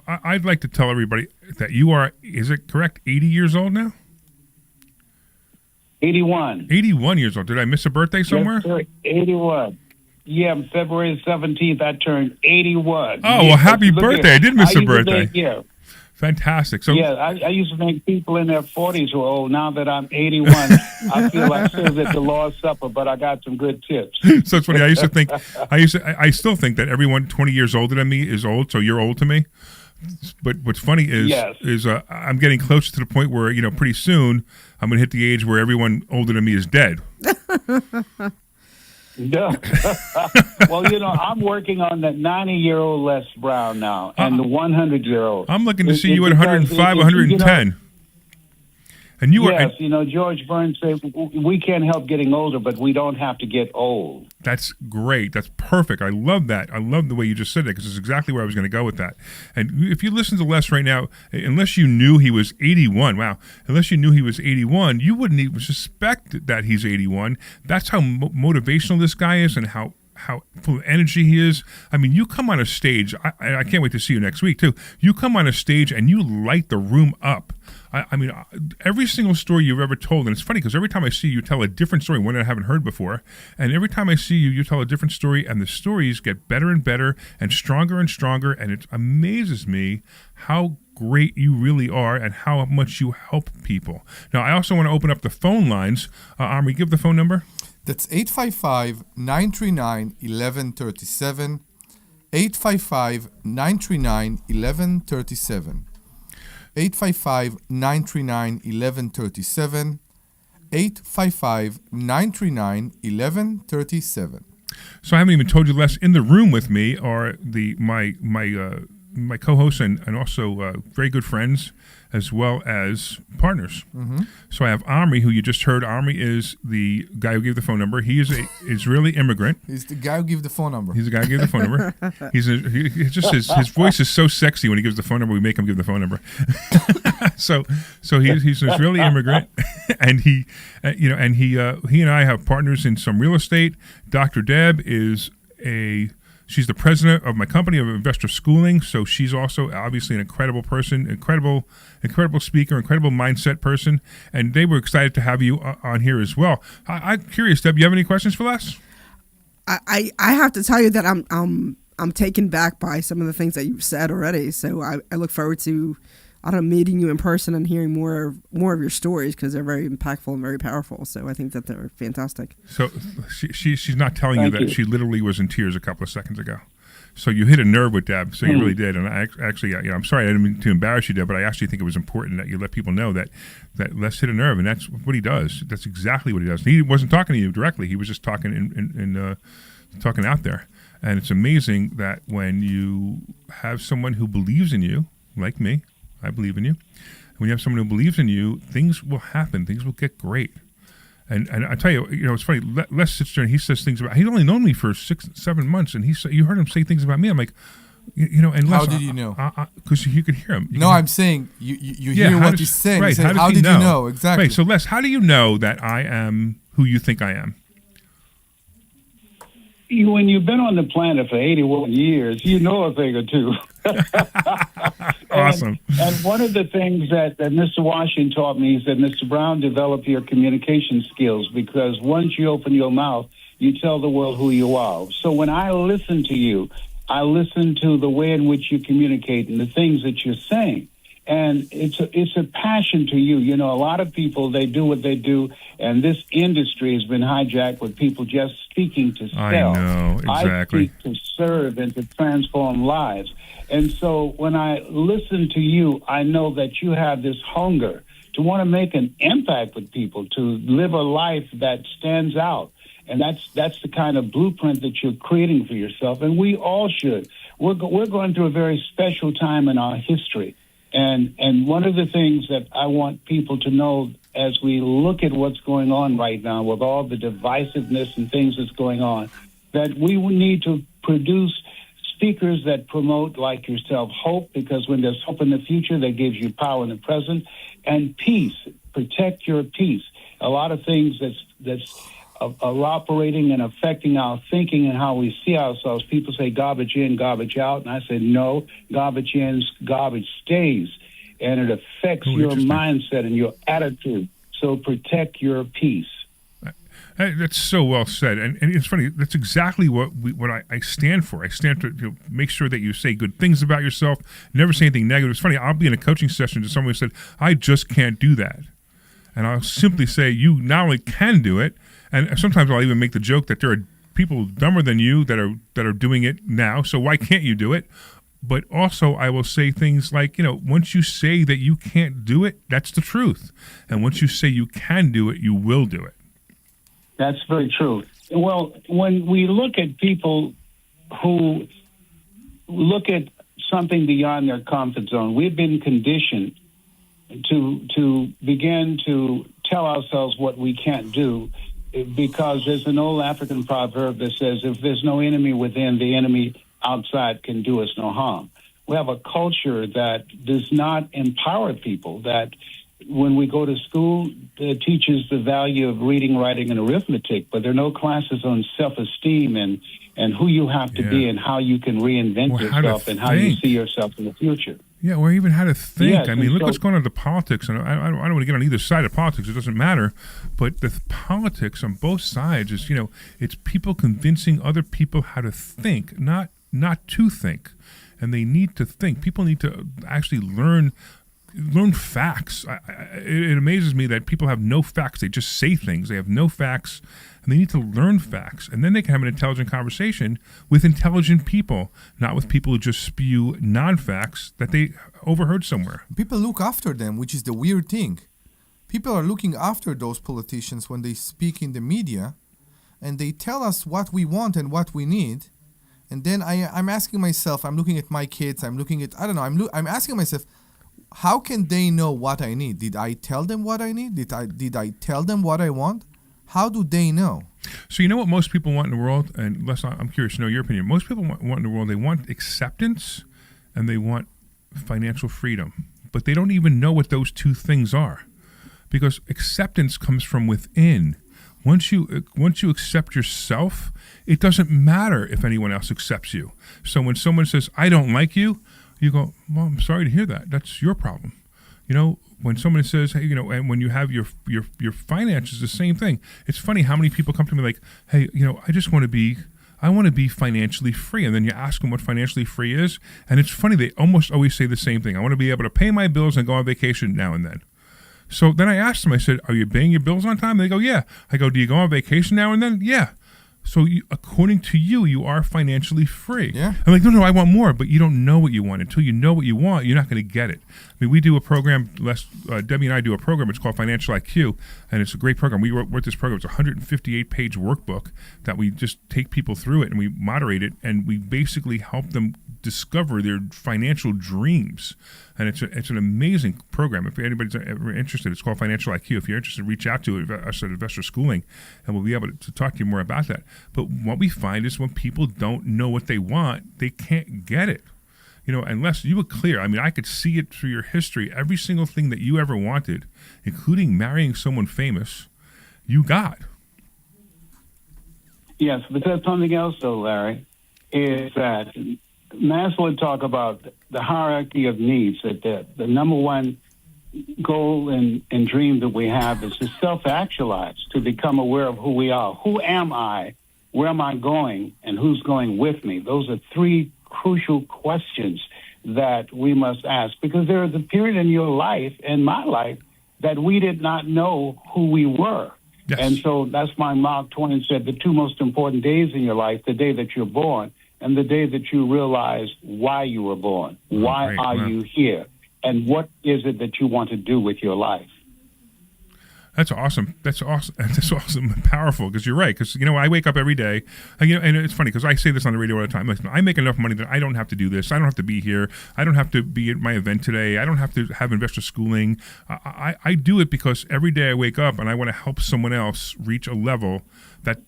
S6: I'd like to tell everybody that you are, is it correct, 80 years old now?
S8: 81.
S6: 81 years old. Did I miss a birthday somewhere?
S8: Yes, sir, 81. Yeah, February 17th, I turned 81.
S6: Oh, well, happy birthday. I did miss a birthday.
S8: Yeah.
S6: Fantastic. So
S8: yeah, I used to think people in their 40s were old. Now that I'm 81, I feel like served at the Lord's Supper, but I got some good tips.
S6: So it's funny. I still think that everyone 20 years older than me is old. So you're old to me. But what's funny is I'm getting closer to the point where pretty soon I'm going to hit the age where everyone older than me is dead.
S8: Yeah. Well, I'm working on the 90-year-old Les Brown now, and the 100-year-old.
S6: I'm looking to see you at 105, 110. And you
S8: yes, George Burns said, we can't help getting older, but we don't have to get old.
S6: That's great. That's perfect. I love that. I love the way you just said that because it's exactly where I was going to go with that. And if you listen to Les right now, unless you knew he was 81, unless you knew he was 81, you wouldn't even suspect that he's 81. That's how motivational this guy is and how full of energy he is. I mean, you come on a stage, I can't wait to see you next week, too. You come on a stage and you light the room up. I mean, every single story you've ever told, and it's funny because every time I see you tell a different story, one I haven't heard before, and every time I see you, you tell a different story, and the stories get better and better and stronger, and it amazes me how great you really are and how much you help people. Now, I also want to open up the phone lines. Omri, give the phone number.
S4: That's 855-939-1137, 855-939-1137. 855-939-1137. 855-939-1137.
S6: So I haven't even told you, Les, in the room with me are my co-hosts and also very good friends, as well as partners. So I have Omri, who you just heard. Omri is the guy who gave the phone number. He is a Israeli immigrant.
S4: He's the guy who gave the phone number.
S6: He's the guy who gave the phone number. He's his voice is so sexy when he gives the phone number. We make him give the phone number. so he's an Israeli immigrant, and he and I have partners in some real estate. Dr. Deb is she's the president of my company of Investor Schooling, so she's also obviously an incredible person, incredible speaker, incredible mindset person, and they were excited to have you on here as well. I'm curious, Deb, you have any questions for us?
S5: I have to tell you that I'm taken back by some of the things that you've said already. So I look forward to meeting you in person and hearing more of your stories, because they're very impactful and very powerful. So I think that they're fantastic.
S6: So she's not telling you that she literally was in tears a couple of seconds ago. So you hit a nerve with Deb. So you really did. And I actually, I'm sorry, I didn't mean to embarrass you, Deb, but I actually think it was important that you let people know that Les hit a nerve, and that's what he does. That's exactly what he does. He wasn't talking to you directly. He was just talking talking out there. And it's amazing that when you have someone who believes in you, like me, I believe in you. When you have someone who believes in you, things will happen. Things will get great. And I tell you, it's funny. Les sits there and he says things about. He's only known me for 6-7 months, and you heard him say things about me. I'm like, and Les,
S4: how did you know?
S6: Because you could hear him.
S4: I'm saying you hear what he's saying.
S6: Right?
S4: How did you know exactly?
S6: Right. So Les, how do you know that I am who you think I am?
S8: When you've been on the planet for 81 years, you know a thing or two.
S6: Awesome.
S8: And one of the things that Mr. Washington taught me is that, Mr. Brown, develop your communication skills, because once you open your mouth, you tell the world who you are. So when I listen to you, I listen to the way in which you communicate and the things that you're saying. And it's a passion to you. A lot of people, they do what they do, and this industry has been hijacked with people just speaking to sell.
S6: I know, exactly.
S8: I speak to serve and to transform lives. And so when I listen to you, I know that you have this hunger to want to make an impact with people, to live a life that stands out. And that's the kind of blueprint that you're creating for yourself, and we all should. We're going through a very special time in our history. And one of the things that I want people to know as we look at what's going on right now with all the divisiveness and things that's going on, that we need to produce speakers that promote, like yourself, hope, because when there's hope in the future, that gives you power in the present, and peace. Protect your peace. A lot of things that's are operating and affecting our thinking and how we see ourselves. People say garbage in, garbage out, and I say no, garbage in, garbage stays, and it affects your mindset and your attitude. So protect your peace.
S6: That's so well said, and it's funny. That's exactly what I stand for. I stand to make sure that you say good things about yourself, never say anything negative. It's funny. I'll be in a coaching session to someone who said, "I just can't do that," and I'll simply say, "You not only can do it." And sometimes I'll even make the joke that there are people dumber than you that are doing it now. So why can't you do it? But also I will say things like, once you say that you can't do it, that's the truth. And once you say you can do it, you will do it.
S8: That's very true. Well, when we look at people who look at something beyond their comfort zone, we've been conditioned to begin to tell ourselves what we can't do, because there's an old African proverb that says, if there's no enemy within, the enemy outside can do us no harm. We have a culture that does not empower people, that when we go to school, it teaches the value of reading, writing, and arithmetic, but there are no classes on self-esteem and who you have to be and how you can reinvent yourself and how you see yourself in the future.
S6: Yeah, or even how to think.
S8: Yes,
S6: I mean, look what's going on with the politics. And I don't want to get on either side of politics. It doesn't matter. But the politics on both sides is, it's people convincing other people how to think, not to think. And they need to think. People need to actually learn learn facts. It amazes me that people have no facts. They just say things. They have no facts, and they need to learn facts. And then they can have an intelligent conversation with intelligent people, not with people who just spew non-facts that they overheard somewhere.
S4: People look after them, which is the weird thing. People are looking after those politicians when they speak in the media, and they tell us what we want and what we need. And then I'm asking myself, I'm looking at my kids, I'm looking at, I don't know, I'm asking myself, how can they know what I need? Did I tell them what I need? Did I tell them what I want? How do they know?
S6: So you know what most people want in the world? And Les, I'm curious to know your opinion. Most people want in the world, they want acceptance and they want financial freedom. But they don't even know what those two things are. Because acceptance comes from within. Once you accept yourself, it doesn't matter if anyone else accepts you. So when someone says, I don't like you, you go, well, I'm sorry to hear that. That's your problem. You know, when someone says, hey, you know, and when you have your finances, the same thing. It's funny how many people come to me like, hey, you know, I want to be financially free. And then you ask them what financially free is. And it's funny, they almost always say the same thing. I want to be able to pay my bills and go on vacation now and then. So then I asked them, I said, are you paying your bills on time? And they go, yeah. I go, do you go on vacation now and then? Yeah. So according to you, you are financially free.
S4: Yeah.
S6: I'm like, no, I want more, but you don't know what you want. Until you know what you want, you're not going to get it. I mean, we do a program, Debbie and I do a program, it's called Financial IQ, and it's a great program. We wrote this program. It's a 158-page workbook that we just take people through it, and we moderate it, and we basically help them discover their financial dreams. And it's an amazing program. If anybody's ever interested, it's called Financial IQ. If you're interested, reach out to us at Investor Schooling, and we'll be able to talk to you more about that. But what we find is when people don't know what they want, they can't get it. You know, unless you were clear. I mean, I could see it through your history. Every single thing that you ever wanted, including marrying someone famous, you got.
S8: Yes, but there's something else, though, Larry, is that Maslow talk about the hierarchy of needs, that the number one goal and dream that we have is to self-actualize, to become aware of who we are. Who am I? Where am I going? And who's going with me? Those are three crucial questions that we must ask, because there is a period in your life and my life that we did not know who we were.
S6: Yes.
S8: And so that's why Mark Twain said the two most important days in your life, the day that you're born and the day that you realize why you were born. Why are you here? And what is it that you want to do with your life?
S6: That's awesome. That's awesome. That's awesome and powerful, because you're right. Because, you know, I wake up every day, and, you know, and it's funny because I say this on the radio all the time. Listen, I make enough money that I don't have to do this. I don't have to be here. I don't have to be at my event today. I don't have to have investor schooling. I do it because every day I wake up and I want to help someone else reach a level that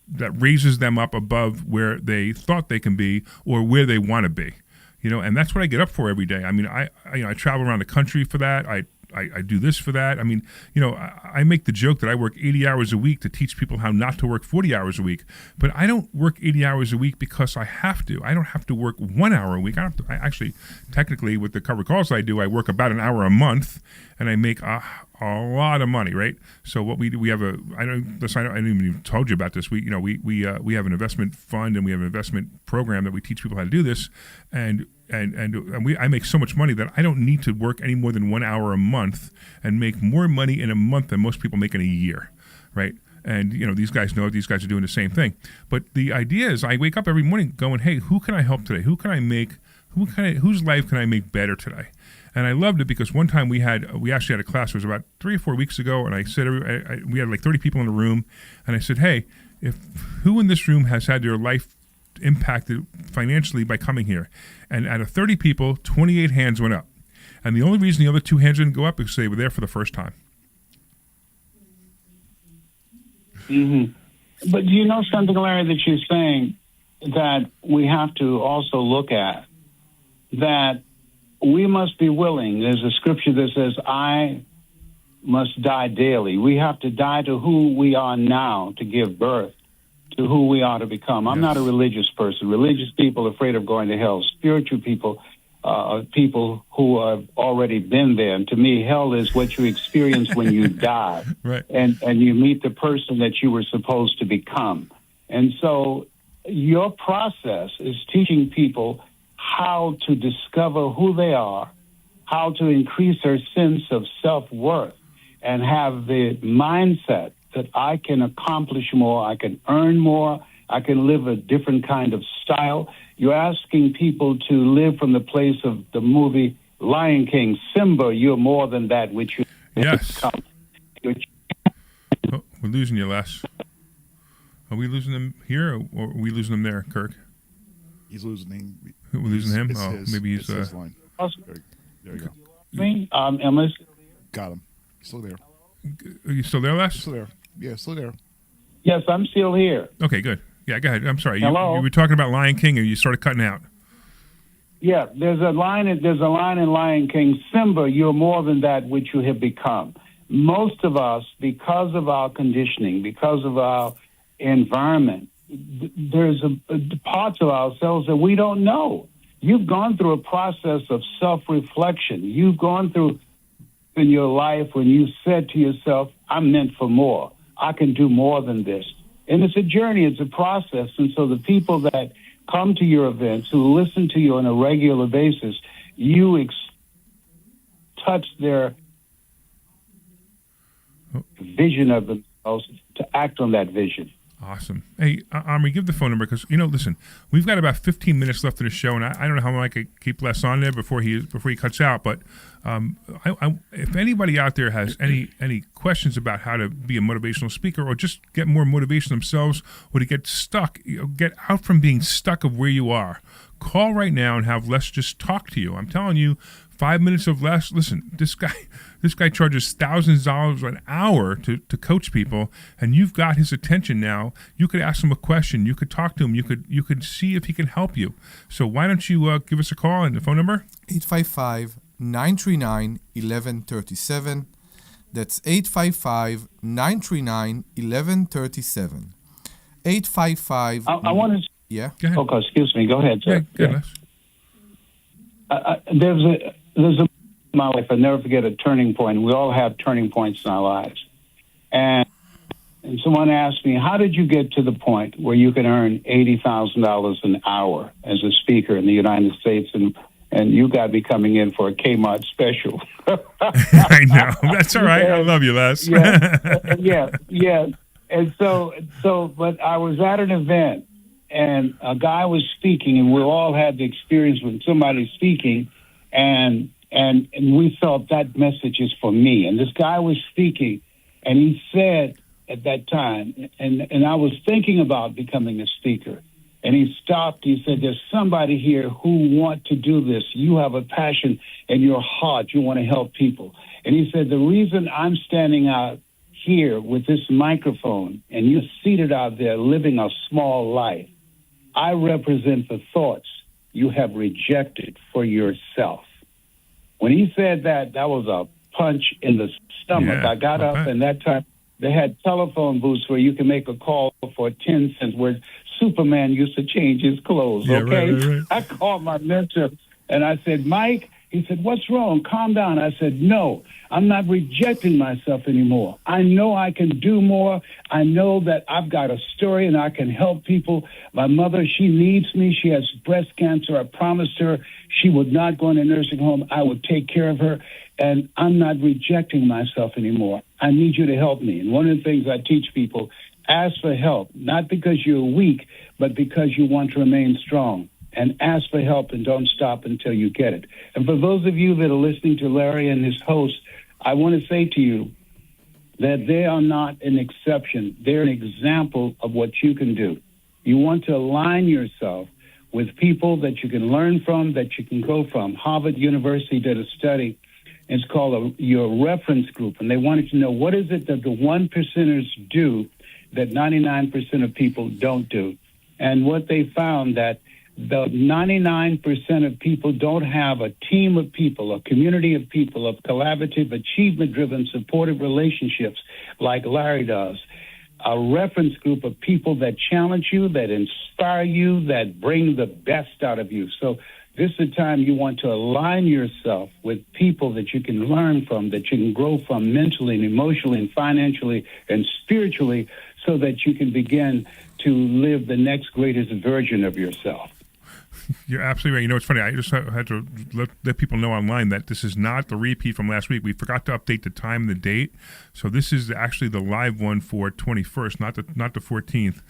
S6: raises them up above where they thought they can be or where they want to be. You know, and that's what I get up for every day. I mean, I travel around the country for that. I do this for that. I mean, you know, I make the joke that I work 80 hours a week to teach people how not to work 40 hours a week. But I don't work 80 hours a week because I have to. I don't have to work 1 hour a week. I actually, technically, with the cover calls I do, I work about an hour a month, and I make a lot of money, right? So what we do, we have I didn't even told you about this. We have an investment fund, and we have an investment program that we teach people how to do this, and I make so much money that I don't need to work any more than 1 hour a month and make more money in a month than most people make in a year, right? And, you know, these guys know these guys are doing the same thing. But the idea is I wake up every morning going, hey, who can I help today? Whose life can I make better today? And I loved it because one time we actually had a class, it was about 3 or 4 weeks ago, and I said, we had like 30 people in the room, and I said, hey, who in this room has had their life impacted financially by coming here? And out of 30 people, 28 hands went up. And the only reason the other 2 hands didn't go up is because they were there for the first time.
S8: Mm-hmm. But do you know something, Larry, that you're saying that we have to also look at? That we must be willing. There's a scripture that says, I must die daily. We have to die to who we are now to give birth to who we are to become. I'm not a religious person. Religious people are afraid of going to hell. Spiritual people are people who have already been there. And to me, hell is what you experience when you die.
S6: Right.
S8: And you meet the person that you were supposed to become. And so your process is teaching people how to discover who they are how to increase her sense of self-worth and have the mindset that I can accomplish more, I can earn more, I can live a different kind of style. You're asking people to live from the place of the movie Lion King. Simba, you're more than that which you become.
S6: Oh, we're losing you, Les. Are we losing them here, or are we losing them there, Kirk?
S7: He's losing.
S6: We're losing him? Oh, maybe he's...
S7: His line. There you go.
S8: Me? Emma?
S7: Got him. He's still there.
S6: Are you still there, Les?
S7: Still there. Yeah, still there.
S8: Yes, I'm still here.
S6: Okay, good. Yeah, go ahead. I'm sorry.
S8: Hello?
S6: You were talking about Lion King, and you started cutting out.
S8: Yeah, there's a line in Lion King, Simba, you're more than that which you have become. Most of us, because of our conditioning, because of our environment, there's parts of ourselves that we don't know. You've gone through a process of self-reflection. You've gone through in your life when you said to yourself, I'm meant for more. I can do more than this. And it's a journey. It's a process. And so the people that come to your events, who listen to you on a regular basis, you touch their vision of themselves to act on that vision.
S6: Awesome. Hey, Omri, give the phone number because, listen, we've got about 15 minutes left in the show, and I don't know how long I could keep Les on there before he cuts out. But if anybody out there has any questions about how to be a motivational speaker or just get more motivation themselves or to get stuck, get out from being stuck of where you are, call right now and have Les just talk to you. I'm telling you, 5 minutes of Les. Listen, this guy charges thousands of dollars an hour to coach people, and you've got his attention now. You could ask him a question. You could talk to him. You could see if he can help you. So why don't you give us a call and the phone number?
S4: 855-939-1137. That's 855-939-1137. 855.
S8: I want to.
S4: Yeah.
S6: Go ahead.
S8: Okay, excuse me. Go ahead, sir.
S6: Go ahead, Les.
S8: There's a my life. I never forget a turning point. We all have turning points in our lives. And someone asked me, how did you get to the point where you can earn $80,000 an hour as a speaker in the United States? And you got me coming in for a Kmart special.
S6: I know. That's all right. I love you, Les.
S8: Yeah. And so, but I was at an event and a guy was speaking, and we all had the experience when somebody's speaking, and we felt that message is for me. And this guy was speaking, and he said at that time, and I was thinking about becoming a speaker, and he stopped. He said, there's somebody here who want to do this. You have a passion in your heart. You want to help people. And he said, the reason I'm standing out here with this microphone and you're seated out there living a small life, I represent the thoughts you have rejected for yourself. When he said that, that was a punch in the stomach.
S6: Yeah,
S8: I got up, and that time they had telephone booths where you can make a call for 10 cents, where Superman used to change his clothes, okay?
S6: Right.
S8: I called my mentor, and I said, Mike, he said, what's wrong? Calm down. I said, no, I'm not rejecting myself anymore. I know I can do more. I know that I've got a story and I can help people. My mother, she needs me. She has breast cancer. I promised her she would not go in a nursing home. I would take care of her. And I'm not rejecting myself anymore. I need you to help me. And one of the things I teach people, ask for help, not because you're weak, but because you want to remain strong. And ask for help and don't stop until you get it. And for those of you that are listening to Larry and his host, I want to say to you that they are not an exception. They're an example of what you can do. You want to align yourself with people that you can learn from, that you can go from. Harvard University did a study. It's called your reference group. And they wanted to know, what is it that the 1%ers do that 99% of people don't do? And what they found that the 99% of people don't have a team of people, a community of people, of collaborative, achievement-driven, supportive relationships like Larry does. A reference group of people that challenge you, that inspire you, that bring the best out of you. So this is the time you want to align yourself with people that you can learn from, that you can grow from mentally and emotionally and financially and spiritually, so that you can begin to live the next greatest version of yourself.
S6: You're absolutely right. You know, it's funny. I just had to let people know online that this is not the repeat from last week. We forgot to update the time and the date, so this is actually the live one for 21st, not the 14th.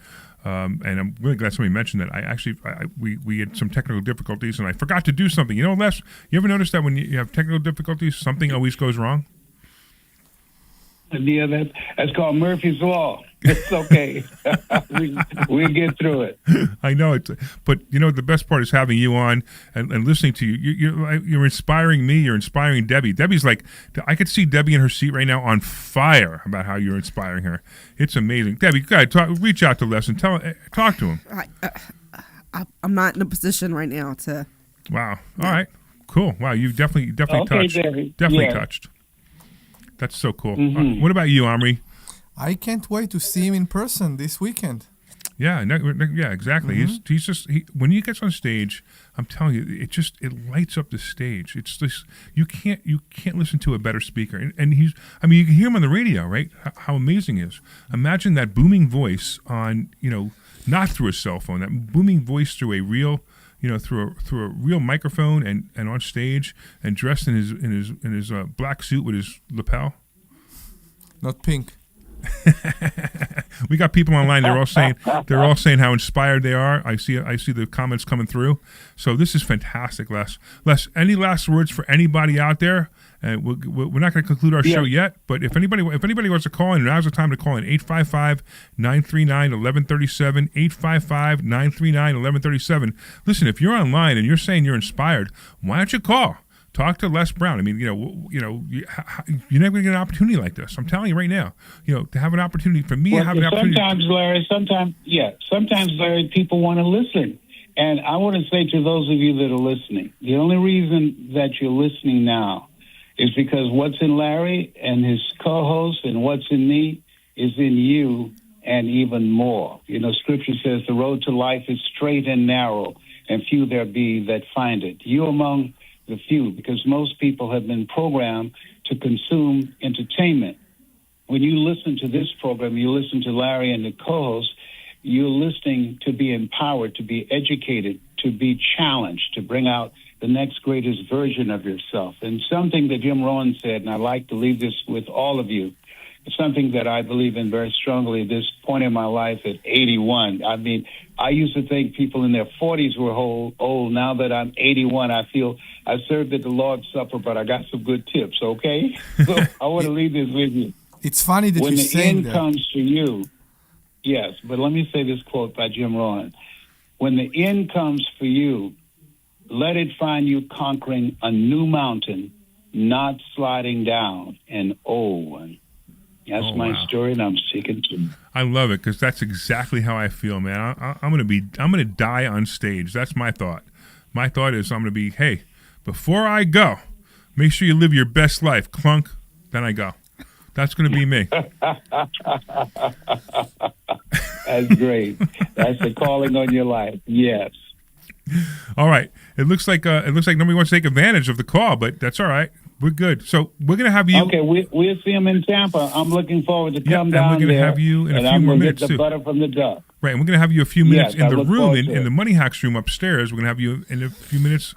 S6: And I'm really glad somebody mentioned that. We had some technical difficulties, and I forgot to do something. You know, Les, you ever notice that when you have technical difficulties, something always goes wrong?
S8: Yeah, that's called Murphy's Law. It's okay. we get through it.
S6: I know it, but you know the best part is having you on and listening to you. You're inspiring me. You're inspiring Debbie. Debbie's like, I could see Debbie in her seat right now on fire about how you're inspiring her. It's amazing. Debbie, go ahead, reach out to Les and talk to him.
S5: I'm not in a position right now to.
S6: Wow. All right. Cool. Wow. You definitely
S8: okay,
S6: touched.
S8: Debbie.
S6: Definitely
S8: Yeah.
S6: touched. That's so cool.
S8: Mm-hmm.
S6: What about you, Omri?
S4: I can't wait to see him in person this weekend.
S6: Yeah, yeah, exactly. He's just when he gets on stage, I'm telling you, it lights up the stage. It's just you can't listen to a better speaker. And you can hear him on the radio, right? How amazing he is. Imagine that booming voice on, not through a cell phone, that booming voice through a real, through a real microphone and on stage and dressed in his black suit with his lapel.
S4: Not pink.
S6: We got people online. They're all saying how inspired they are. I see the comments coming through. So this is fantastic, Les. Les, any last words for anybody out there? We're not going to conclude our show yet, but if anybody wants to call in, now's the time to call in. 855-939-1137. 855-939-1137. Listen, if you're online and you're saying you're inspired, why don't you call? Talk to Les Brown. I mean, you're never going to get an opportunity like this. I'm telling you right now. To have an opportunity for me, to have an opportunity.
S8: Sometimes, Larry, people want to listen. And I want to say to those of you that are listening, the only reason that you're listening now is because what's in Larry and his co-host and what's in me is in you and even more. Scripture says the road to life is straight and narrow, and few there be that find it. You among the few, because most people have been programmed to consume entertainment. When you listen to this program, you listen to Larry and the co-host, you're listening to be empowered, to be educated, to be challenged, to bring out the next greatest version of yourself. And something that Jim Rohn said, and I'd like to leave this with all of you, it's something that I believe in very strongly at this point in my life at 81. I mean, I used to think people in their 40s were old. Now that I'm 81, I feel I served at the Lord's Supper, but I got some good tips, okay? So I want to leave this with you.
S4: It's funny that you're saying that.
S8: When the end comes for you, yes, but let me say this quote by Jim Rohn. When the end comes for you, let it find you conquering a new mountain, not sliding down an old one. That's my story, and I'm sticking to it.
S6: I love it because that's exactly how I feel, man. I'm gonna die on stage. That's my thought. My thought is I'm gonna be, hey, before I go, make sure you live your best life. Clunk, then I go. That's gonna be me.
S8: That's great. That's the calling on your life. Yes.
S6: All right. It looks like nobody wants to take advantage of the call, but that's all right. We're good. So we're gonna have you.
S8: Okay, we'll see him in Tampa. I'm looking forward to come down there.
S6: And we're gonna have you in a few more minutes
S8: get the
S6: too.
S8: butter from the duck.
S6: Right, and we're gonna have you a few minutes in the room in
S8: it.
S6: the Money Hacks room upstairs. We're gonna have you in a few minutes.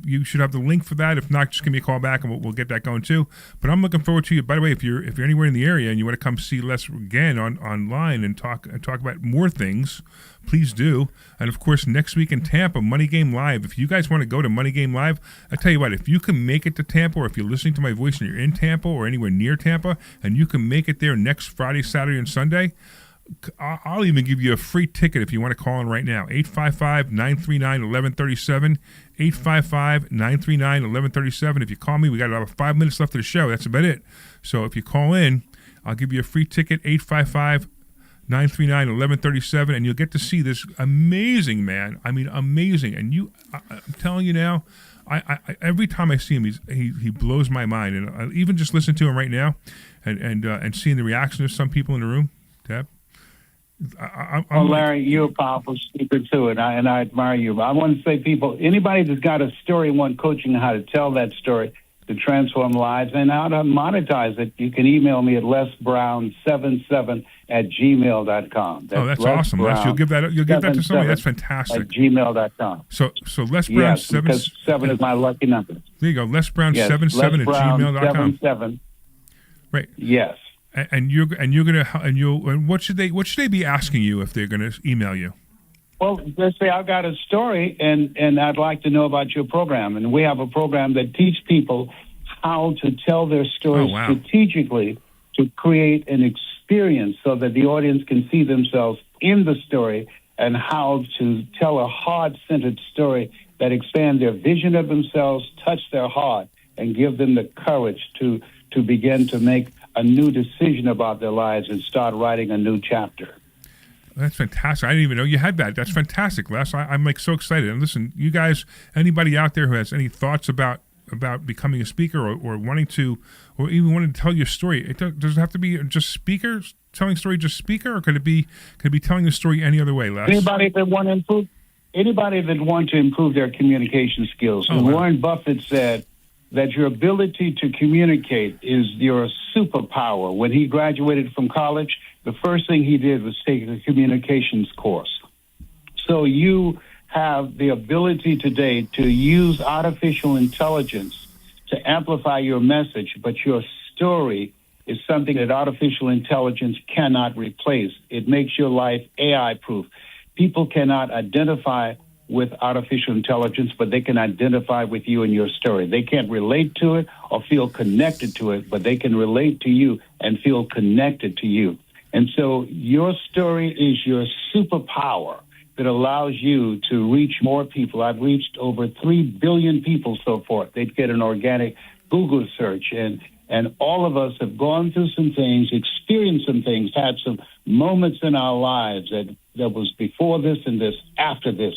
S6: You should have the link for that. If not, just give me a call back and we'll get that going too. But I'm looking forward to you. By the way, if you're anywhere in the area and you want to come see Les again online and talk about more things, please do. And of course, next week in Tampa, Money Game Live. If you guys want to go to Money Game Live, I tell you what, if you can make it to Tampa, or if you're listening to my voice and you're in Tampa or anywhere near Tampa, and you can make it there next Friday, Saturday, and Sunday, I'll even give you a free ticket if you want to call in right now. 855-939-1137. 855-939-1137. If you call me, we got about 5 minutes left of the show. That's about it. So if you call in, I'll give you a free ticket, 855-939-1137, and you'll get to see this amazing man. I mean, amazing. And I'm telling you now, I every time I see him, he blows my mind. And I even just listen to him right now and seeing the reaction of some people in the room. Deb?
S8: Larry, you're a powerful speaker too, and I admire you. I want to say, people, anybody that's got a story and want coaching on how to tell that story, to transform lives and how to monetize it, you can email me at lesbrown77@gmail.com.
S6: That's awesome, Les. You'll give that to somebody. That's fantastic.
S8: At gmail.com.
S6: So Les Brown
S8: Yes, because 7 is my lucky number.
S6: There you go. Les Brown
S8: Yes,
S6: 77 at gmail.com.
S8: 77.
S6: Right.
S8: Yes.
S6: And what should they be asking you if they're gonna email you?
S8: Well, let's say I've got a story and I'd like to know about your program. And we have a program that teaches people how to tell their stories strategically to create an experience so that the audience can see themselves in the story, and how to tell a heart-centered story that expands their vision of themselves, touch their heart, and give them the courage to begin to make a new decision about their lives and start writing a new chapter.
S6: That's fantastic. I didn't even know you had that. That's fantastic, Les. I'm like so excited. And listen, you guys, anybody out there who has any thoughts about becoming a speaker or wanting to, or even wanting to tell your story, does it have to be just speakers telling story, just speaker, or could it be telling the story any other way, Les?
S8: Anybody that want to improve their communication skills. Warren Buffett said that your ability to communicate is your superpower. When he graduated from college, the first thing he did was take a communications course. So you have the ability today to use artificial intelligence to amplify your message, but your story is something that artificial intelligence cannot replace. It makes your life AI-proof. People cannot identify with artificial intelligence, but they can identify with you and your story. They can't relate to it or feel connected to it, but they can relate to you and feel connected to you. And so your story is your superpower that allows you to reach more people. I've reached over 3 billion people so far. They'd get an organic Google search. And all of us have gone through some things, experienced some things, had some moments in our lives that was before this and this, after this,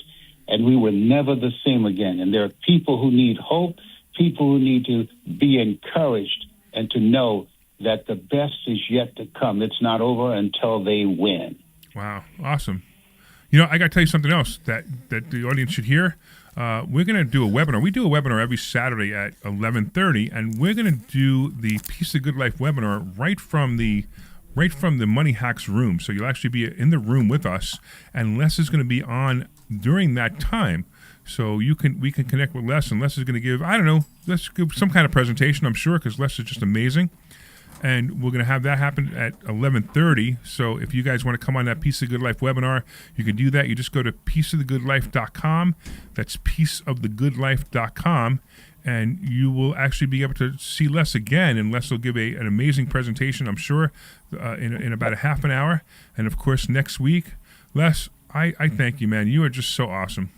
S8: and we were never the same again. And there are people who need hope, people who need to be encouraged and to know that the best is yet to come. It's not over until they win.
S6: Wow, awesome. You know, I got to tell you something else that the audience should hear. We're going to do a webinar. We do a webinar every Saturday at 11:30, and we're going to do the Piece of Good Life webinar right from the Money Hacks room. So you'll actually be in the room with us, and Les is going to be on during that time. So we can connect with Les, and Les is going to give, let's give some kind of presentation, I'm sure, because Les is just amazing. And we're going to have that happen at 11:30. So if you guys want to come on that Piece of Good Life webinar, you can do that. You just go to pieceofthegoodlife.com. That's pieceofthegoodlife.com. And you will actually be able to see Les again. And Les will give an amazing presentation, I'm sure, in about a half an hour. And, of course, next week, Les, I thank you, man. You are just so awesome.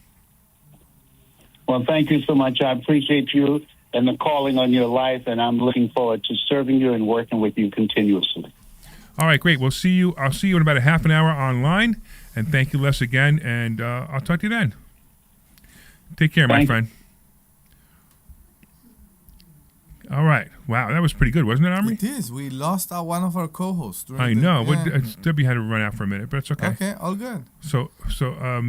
S8: Well, thank you so much. I appreciate you and the calling on your life, and I'm looking forward to serving you and working with you continuously.
S6: All right, great. I'll see you in about a half an hour online, and thank you, Les, again, and I'll talk to you then. Take care, my friend. All right. Wow, that was pretty good, wasn't it, Omri?
S4: It is. We lost one of our co-hosts.
S6: I know. Debbie had to run out for a minute, but it's okay.
S4: Okay, all good.
S6: So,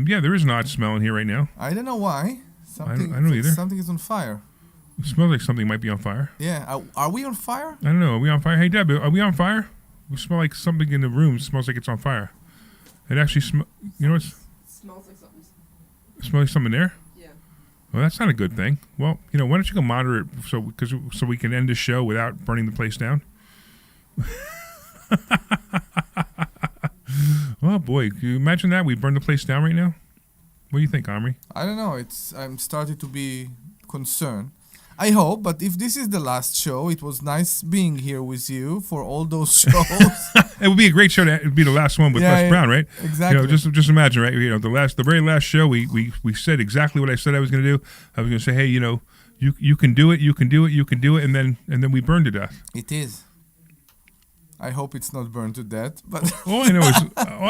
S6: yeah, there is an odd smell in here right now.
S4: I don't know why.
S6: I don't know either.
S4: Something is on fire.
S6: It smells like something might be on fire.
S4: Yeah. Are we on fire?
S6: I don't know. Are we on fire? Hey, Deb, are we on fire? We smell like something in the room smells like it's on fire. It actually smells. You know what?
S5: Smells like something.
S6: It smells like something there?
S5: Yeah.
S6: Well, that's not a good thing. Well, why don't you go monitor it so we can end the show without burning the place down? Oh, boy. Can you imagine that? We burn the place down right now? What do you think, Omri?
S4: I don't know. I'm starting to be concerned. I hope, but if this is the last show, it was nice being here with you for all those shows.
S6: It would be a great show to be the last one with Les Brown, right?
S4: Exactly.
S6: Just imagine, right? The very last show, we said exactly what I said I was going to do. I was going to say, hey, you can do it, you can do it, you can do it, and then we burned to death.
S4: It is. I hope it's not burned to death, but
S6: all I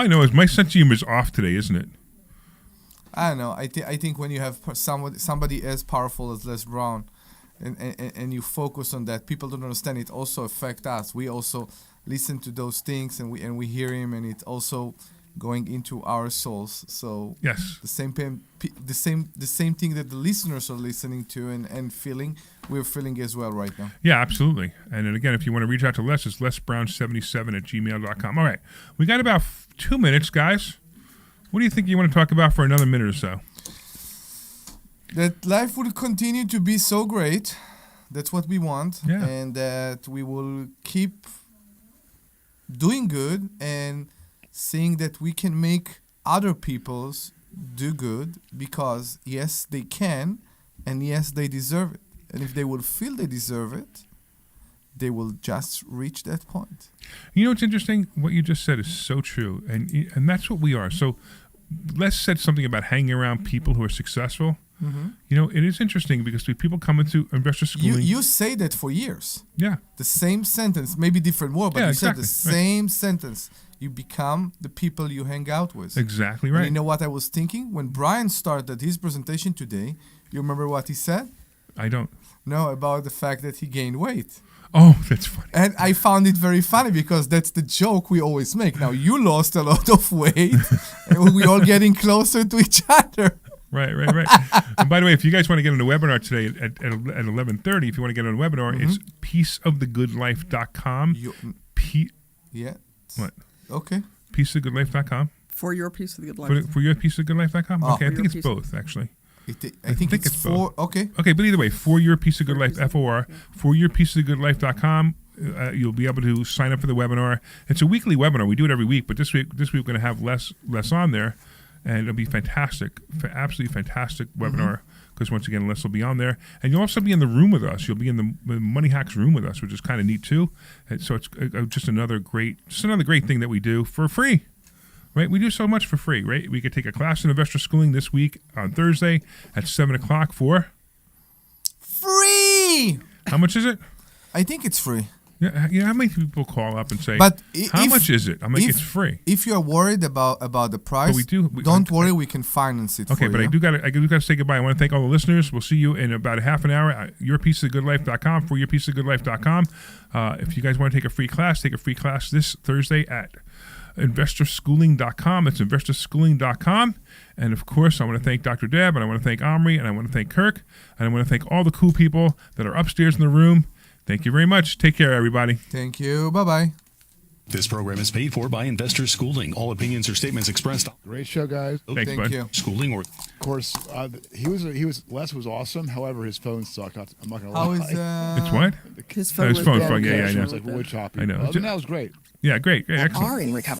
S6: know is my sense of humor is off today, isn't it?
S4: I don't know. I think when you have somebody as powerful as Les Brown, and you focus on that, people don't understand. It also affects us. We also listen to those things, and we hear him, and it also going into our souls. So
S3: Yes.
S4: the same thing that the listeners are listening to and feeling, we're feeling as well right now.
S3: Yeah, absolutely. And then again, if you want to reach out to Les, it's lesbrown77@gmail.com. All right. We got about 2 minutes, guys. What do you think you want to talk about for another minute or so?
S4: That life will continue to be so great. That's what we want.
S3: Yeah.
S4: And that we will keep doing good and seeing that we can make other people's do good, because yes, they can, and yes, they deserve it. And if they will feel they deserve it, they will just reach that point.
S3: You know what's interesting? What you just said is so true, and that's what we are. So Les said something about hanging around people who are successful.
S4: Mm-hmm.
S3: You know, it is interesting because people come into investor schooling.
S4: You say that for years.
S3: Yeah.
S4: The same sentence, maybe different word, but
S3: Yeah,
S4: you
S3: exactly.
S4: said the
S3: Right.
S4: same sentence. You become the people you hang out with.
S3: Exactly
S4: And
S3: right.
S4: you know what I was thinking? When Brian started his presentation today, you remember what he said?
S3: I don't.
S4: No, about the fact that he gained weight.
S3: Oh, that's funny.
S4: And I found it very funny because that's the joke we always make. Now, you lost a lot of weight, and we're all getting closer to each other.
S3: Right. And by the way, if you guys want to get on the webinar today at 11:30, if you want to get on the webinar, it's peaceofthegoodlife.com.
S4: Yeah.
S3: What?
S4: Okay.
S3: Peaceofthegoodlife.com.
S5: For your piece of the good life.
S3: For your peaceofthegoodlife.com?
S4: Oh.
S3: Okay, I
S5: For
S3: think
S5: your
S3: it's
S5: piece
S3: both, actually.
S4: I think it's
S3: both.
S4: okay.
S3: Okay, but either way, for your piece of good life, FOR, for your piece of good life.com, you'll be able to sign up for the webinar. It's a weekly webinar. We do it every week, but this week we're going to have less on there, and it'll be fantastic, absolutely fantastic webinar, because once again, Les will be on there, and you'll also be in the room with us. You'll be in the Money Hacks room with us, which is kind of neat too. And so it's just another great thing that we do for free. Right, we do so much for free, right? We could take a class in investor schooling this week on Thursday at 7:00 for
S4: Free!
S3: how much is it?
S4: I think it's free.
S3: Yeah, how many people call up and say,
S4: But
S3: how much is it? I'm like, it's free.
S4: If you're worried about the price, don't worry, we can finance it for you.
S3: Okay, but I do got to say goodbye. I want to thank all the listeners. We'll see you in about a half an hour at yourpieceofgoodlife.com, for yourpieceofgoodlife.com. If you guys want to take a free class this Thursday at investorschooling.com. That's investorschooling.com. And of course, I want to thank Dr. Deb, and I want to thank Omri, and I want to thank Kirk, and I want to thank all the cool people that are upstairs in the room. Thank you very much. Take care, everybody.
S4: Thank you. Bye-bye.
S1: This program is paid for by Investor Schooling. All opinions or statements expressed.
S7: Great show, guys.
S3: Thanks,
S4: Thank
S3: bud.
S4: you.
S1: Schooling or
S7: Of course, Les was awesome. However, his phone sucked. I'm not gonna
S4: How
S7: lie.
S4: is
S3: It's what?
S5: His
S3: Oh, his phone,
S5: bad.
S3: yeah, I
S7: It was
S3: know.
S7: like wood chopping.
S3: I know.
S7: Other than that, was great.
S3: Yeah, great. Excellent.
S9: Are in recovery.